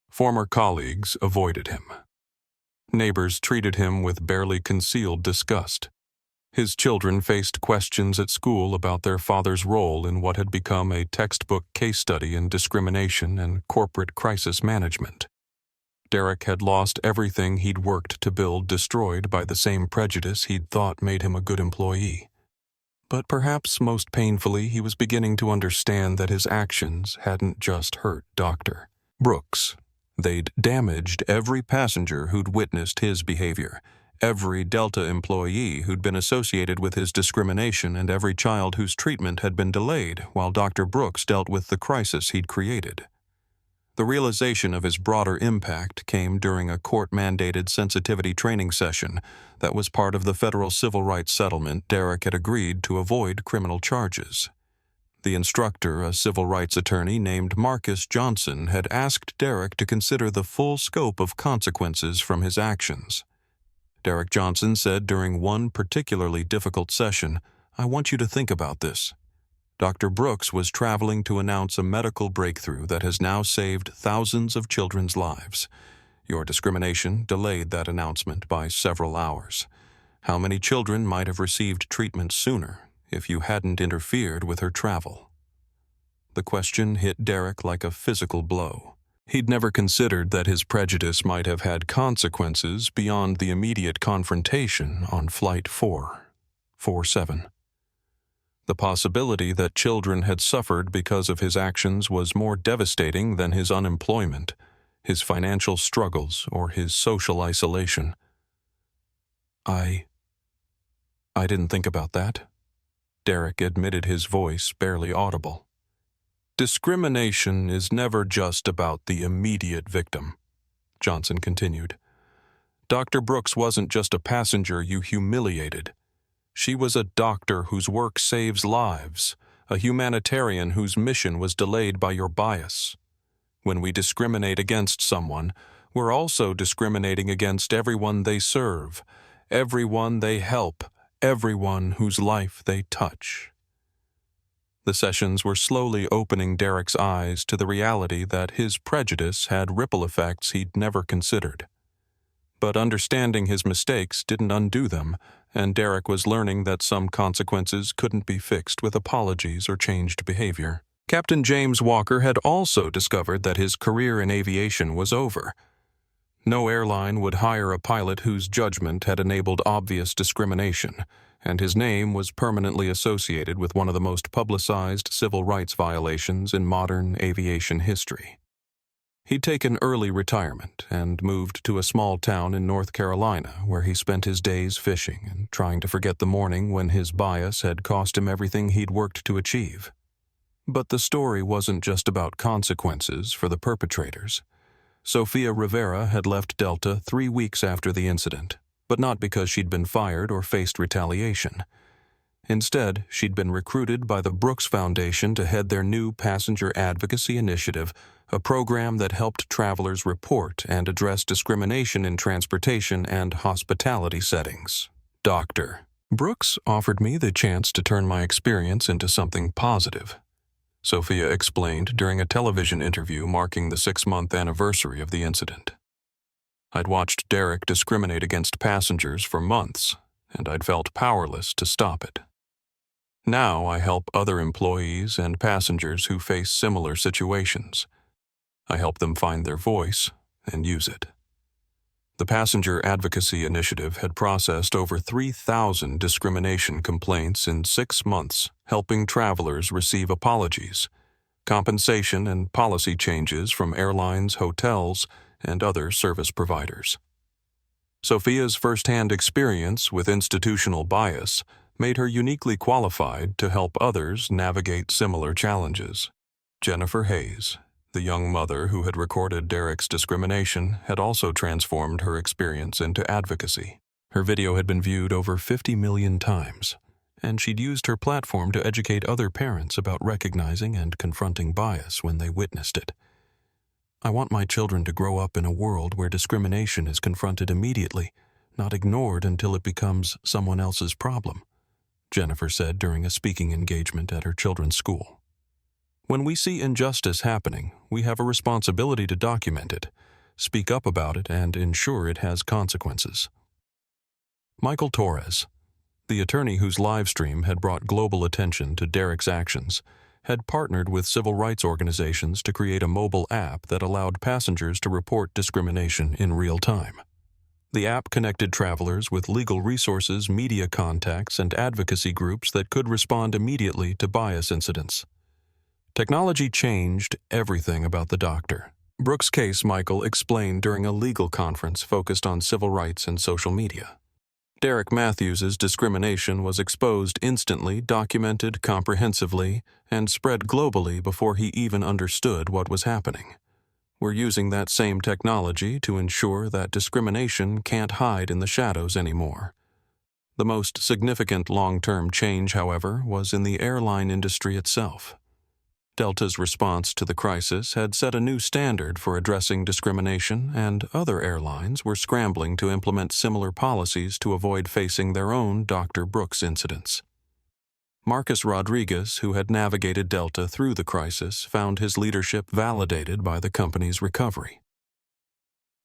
Former colleagues avoided him. Neighbors treated him with barely concealed disgust. His children faced questions at school about their father's role in what had become a textbook case study in discrimination and corporate crisis management. Derek had lost everything he'd worked to build, destroyed by the same prejudice he'd thought made him a good employee. But perhaps most painfully, he was beginning to understand that his actions hadn't just hurt Dr. Brooks. They'd damaged every passenger who'd witnessed his behavior, every Delta employee who'd been associated with his discrimination, and every child whose treatment had been delayed while Dr. Brooks dealt with the crisis he'd created. The realization of his broader impact came during a court-mandated sensitivity training session that was part of the federal civil rights settlement Derek had agreed to avoid criminal charges. The instructor, a civil rights attorney named Marcus Johnson, had asked Derek to consider the full scope of consequences from his actions. Derek Johnson said during one particularly difficult session, "I want you to think about this. Dr. Brooks was traveling to announce a medical breakthrough that has now saved thousands of children's lives. Your discrimination delayed that announcement by several hours. How many children might have received treatment sooner if you hadn't interfered with her travel?" The question hit Derek like a physical blow. He'd never considered that his prejudice might have had consequences beyond the immediate confrontation on Flight 447. The possibility that children had suffered because of his actions was more devastating than his unemployment, his financial struggles, or his social isolation. I didn't think about that," Derek admitted, his voice barely audible. "Discrimination is never just about the immediate victim," Johnson continued. "Dr. Brooks wasn't just a passenger you humiliated. She was a doctor whose work saves lives, a humanitarian whose mission was delayed by your bias. When we discriminate against someone, we're also discriminating against everyone they serve, everyone they help, everyone whose life they touch." The sessions were slowly opening Derek's eyes to the reality that his prejudice had ripple effects he'd never considered. But understanding his mistakes didn't undo them, and Derek was learning that some consequences couldn't be fixed with apologies or changed behavior. Captain James Walker had also discovered that his career in aviation was over. No airline would hire a pilot whose judgment had enabled obvious discrimination, and his name was permanently associated with one of the most publicized civil rights violations in modern aviation history. He'd taken early retirement and moved to a small town in North Carolina where he spent his days fishing and trying to forget the morning when his bias had cost him everything he'd worked to achieve. But the story wasn't just about consequences for the perpetrators. Sofia Rivera had left Delta 3 weeks after the incident, but not because she'd been fired or faced retaliation. Instead, she'd been recruited by the Brooks Foundation to head their new passenger advocacy initiative, a program that helped travelers report and address discrimination in transportation and hospitality settings. Dr. Brooks offered me the chance to turn my experience into something positive, Sofia explained during a television interview marking the 6-month anniversary of the incident. I'd watched Derek discriminate against passengers for months, and I'd felt powerless to stop it. Now I help other employees and passengers who face similar situations. I help them find their voice and use it. The Passenger Advocacy Initiative had processed over 3,000 discrimination complaints in 6 months, helping travelers receive apologies, compensation, and policy changes from airlines, hotels, and other service providers. Sofia's first-hand experience with institutional bias made her uniquely qualified to help others navigate similar challenges. Jennifer Hayes, the young mother who had recorded Derek's discrimination, had also transformed her experience into advocacy. Her video had been viewed over 50 million times, and she'd used her platform to educate other parents about recognizing and confronting bias when they witnessed it. I want my children to grow up in a world where discrimination is confronted immediately, not ignored until it becomes someone else's problem, Jennifer said during a speaking engagement at her children's school. When we see injustice happening, we have a responsibility to document it, speak up about it, and ensure it has consequences. Michael Torres, the attorney whose live stream had brought global attention to Derek's actions, had partnered with civil rights organizations to create a mobile app that allowed passengers to report discrimination in real time. The app connected travelers with legal resources, media contacts, and advocacy groups that could respond immediately to bias incidents. Technology changed everything about the doctor. Brooks' case, Michael explained during a legal conference focused on civil rights and social media. Derek Matthews' discrimination was exposed instantly, documented comprehensively, and spread globally before he even understood what was happening. We're using that same technology to ensure that discrimination can't hide in the shadows anymore. The most significant long-term change, however, was in the airline industry itself. Delta's response to the crisis had set a new standard for addressing discrimination, and other airlines were scrambling to implement similar policies to avoid facing their own Dr. Brooks incidents. Marcus Rodriguez, who had navigated Delta through the crisis, found his leadership validated by the company's recovery.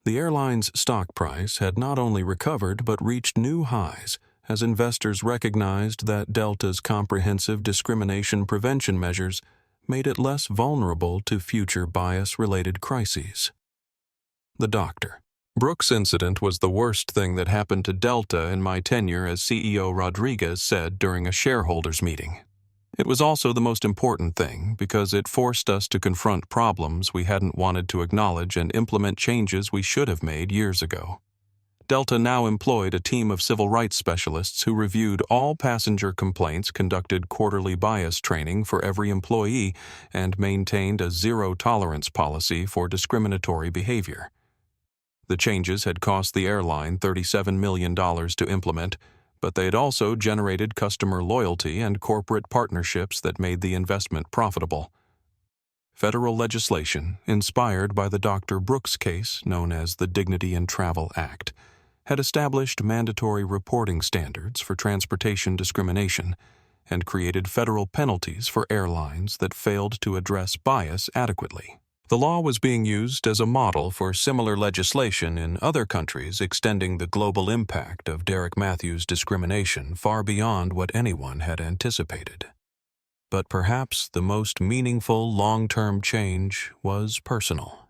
The airline's stock price had not only recovered but reached new highs as investors recognized that Delta's comprehensive discrimination prevention measures made it less vulnerable to future bias-related crises. The doctor. Brooks' incident was the worst thing that happened to Delta in my tenure as CEO, Rodriguez said during a shareholders meeting. It was also the most important thing because it forced us to confront problems we hadn't wanted to acknowledge and implement changes we should have made years ago. Delta now employed a team of civil rights specialists who reviewed all passenger complaints, conducted quarterly bias training for every employee, and maintained a zero-tolerance policy for discriminatory behavior. The changes had cost the airline $37 million to implement, but they had also generated customer loyalty and corporate partnerships that made the investment profitable. Federal legislation, inspired by the Dr. Brooks case known as the Dignity in Travel Act, had established mandatory reporting standards for transportation discrimination and created federal penalties for airlines that failed to address bias adequately. The law was being used as a model for similar legislation in other countries, extending the global impact of Derek Matthews' discrimination far beyond what anyone had anticipated. But perhaps the most meaningful long-term change was personal.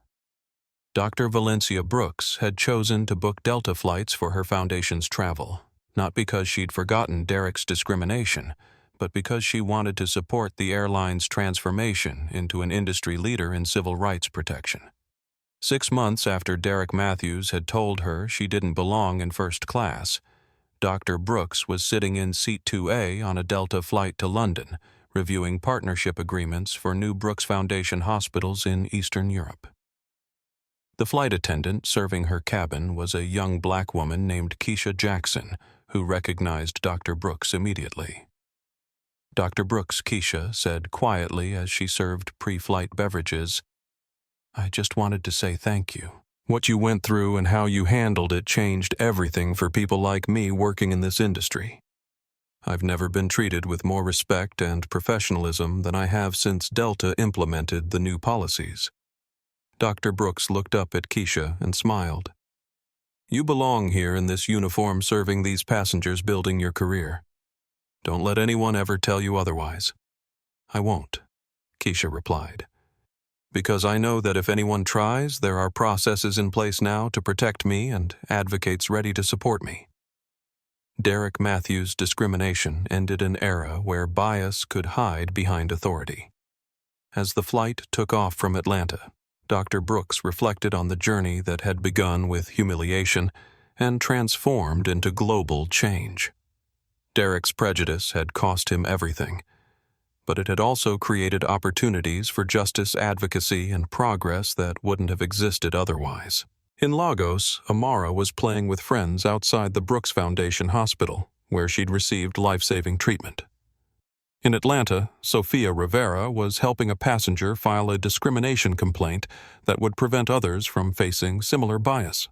Dr. Valencia Brooks had chosen to book Delta flights for her foundation's travel, not because she'd forgotten Derek's discrimination, but because she wanted to support the airline's transformation into an industry leader in civil rights protection. 6 months after Derek Matthews had told her she didn't belong in first class, Dr. Brooks was sitting in Seat 2A on a Delta flight to London, reviewing partnership agreements for new Brooks Foundation hospitals in Eastern Europe. The flight attendant serving her cabin was a young black woman named Keisha Jackson, who recognized Dr. Brooks immediately. Dr. Brooks, Keisha said quietly as she served pre-flight beverages, "I just wanted to say thank you. What you went through and how you handled it changed everything for people like me working in this industry. I've never been treated with more respect and professionalism than I have since Delta implemented the new policies." Dr. Brooks looked up at Keisha and smiled. "You belong here in this uniform serving these passengers building your career. Don't let anyone ever tell you otherwise." "I won't," Keisha replied. "Because I know that if anyone tries, there are processes in place now to protect me and advocates ready to support me." Derek Matthews' discrimination ended an era where bias could hide behind authority. As the flight took off from Atlanta, Dr. Brooks reflected on the journey that had begun with humiliation and transformed into global change. Derek's prejudice had cost him everything, but it had also created opportunities for justice advocacy and progress that wouldn't have existed otherwise. In Lagos, Amara was playing with friends outside the Brooks Foundation Hospital, where she'd received life-saving treatment. In Atlanta, Sofia Rivera was helping a passenger file a discrimination complaint that would prevent others from facing similar bias.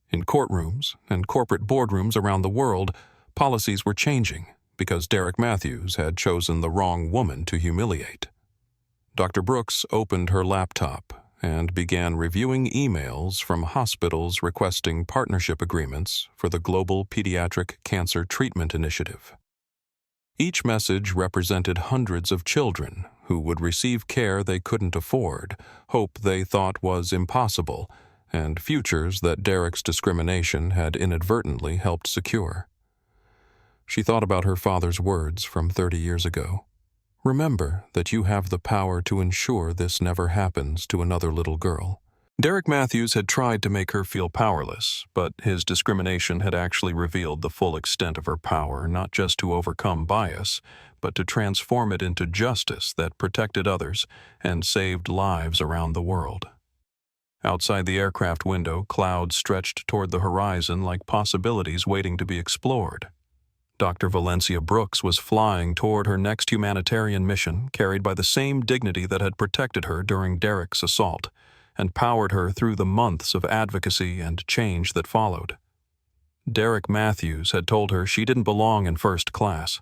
In courtrooms and corporate boardrooms around the world, policies were changing because Derek Matthews had chosen the wrong woman to humiliate. Dr. Brooks opened her laptop and began reviewing emails from hospitals requesting partnership agreements for the Global Pediatric Cancer Treatment Initiative. Each message represented hundreds of children who would receive care they couldn't afford, hope they thought was impossible, and futures that Derek's discrimination had inadvertently helped secure. She thought about her father's words from 30 years ago. "Remember that you have the power to ensure this never happens to another little girl." Derek Matthews had tried to make her feel powerless, but his discrimination had actually revealed the full extent of her power, not just to overcome bias, but to transform it into justice that protected others and saved lives around the world. Outside the aircraft window, clouds stretched toward the horizon like possibilities waiting to be explored. Dr. Valencia Brooks was flying toward her next humanitarian mission, carried by the same dignity that had protected her during Derek's assault and powered her through the months of advocacy and change that followed. Derek Matthews had told her she didn't belong in first class.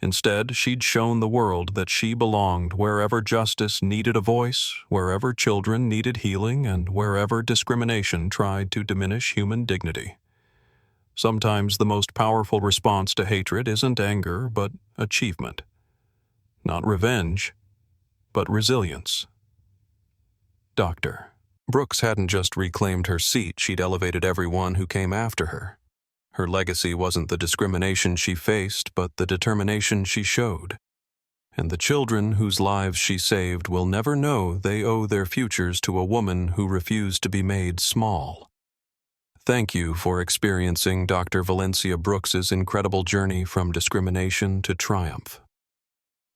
Instead, she'd shown the world that she belonged wherever justice needed a voice, wherever children needed healing, and wherever discrimination tried to diminish human dignity. Sometimes the most powerful response to hatred isn't anger, but achievement. Not revenge, but resilience. Dr. Brooks hadn't just reclaimed her seat, she'd elevated everyone who came after her. Her legacy wasn't the discrimination she faced, but the determination she showed. And the children whose lives she saved will never know they owe their futures to a woman who refused to be made small. Thank you for experiencing Dr. Valencia Brooks's incredible journey from discrimination to triumph.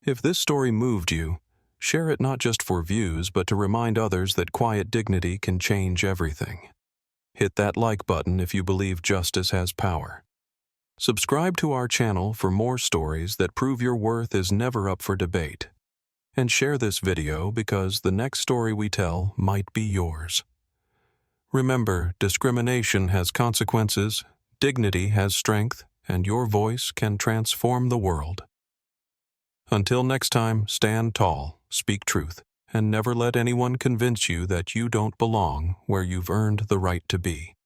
If this story moved you, share it not just for views, but to remind others that quiet dignity can change everything. Hit that like button if you believe justice has power. Subscribe to our channel for more stories that prove your worth is never up for debate. And share this video because the next story we tell might be yours. Remember, discrimination has consequences, dignity has strength, and your voice can transform the world. Until next time, stand tall, speak truth, and never let anyone convince you that you don't belong where you've earned the right to be.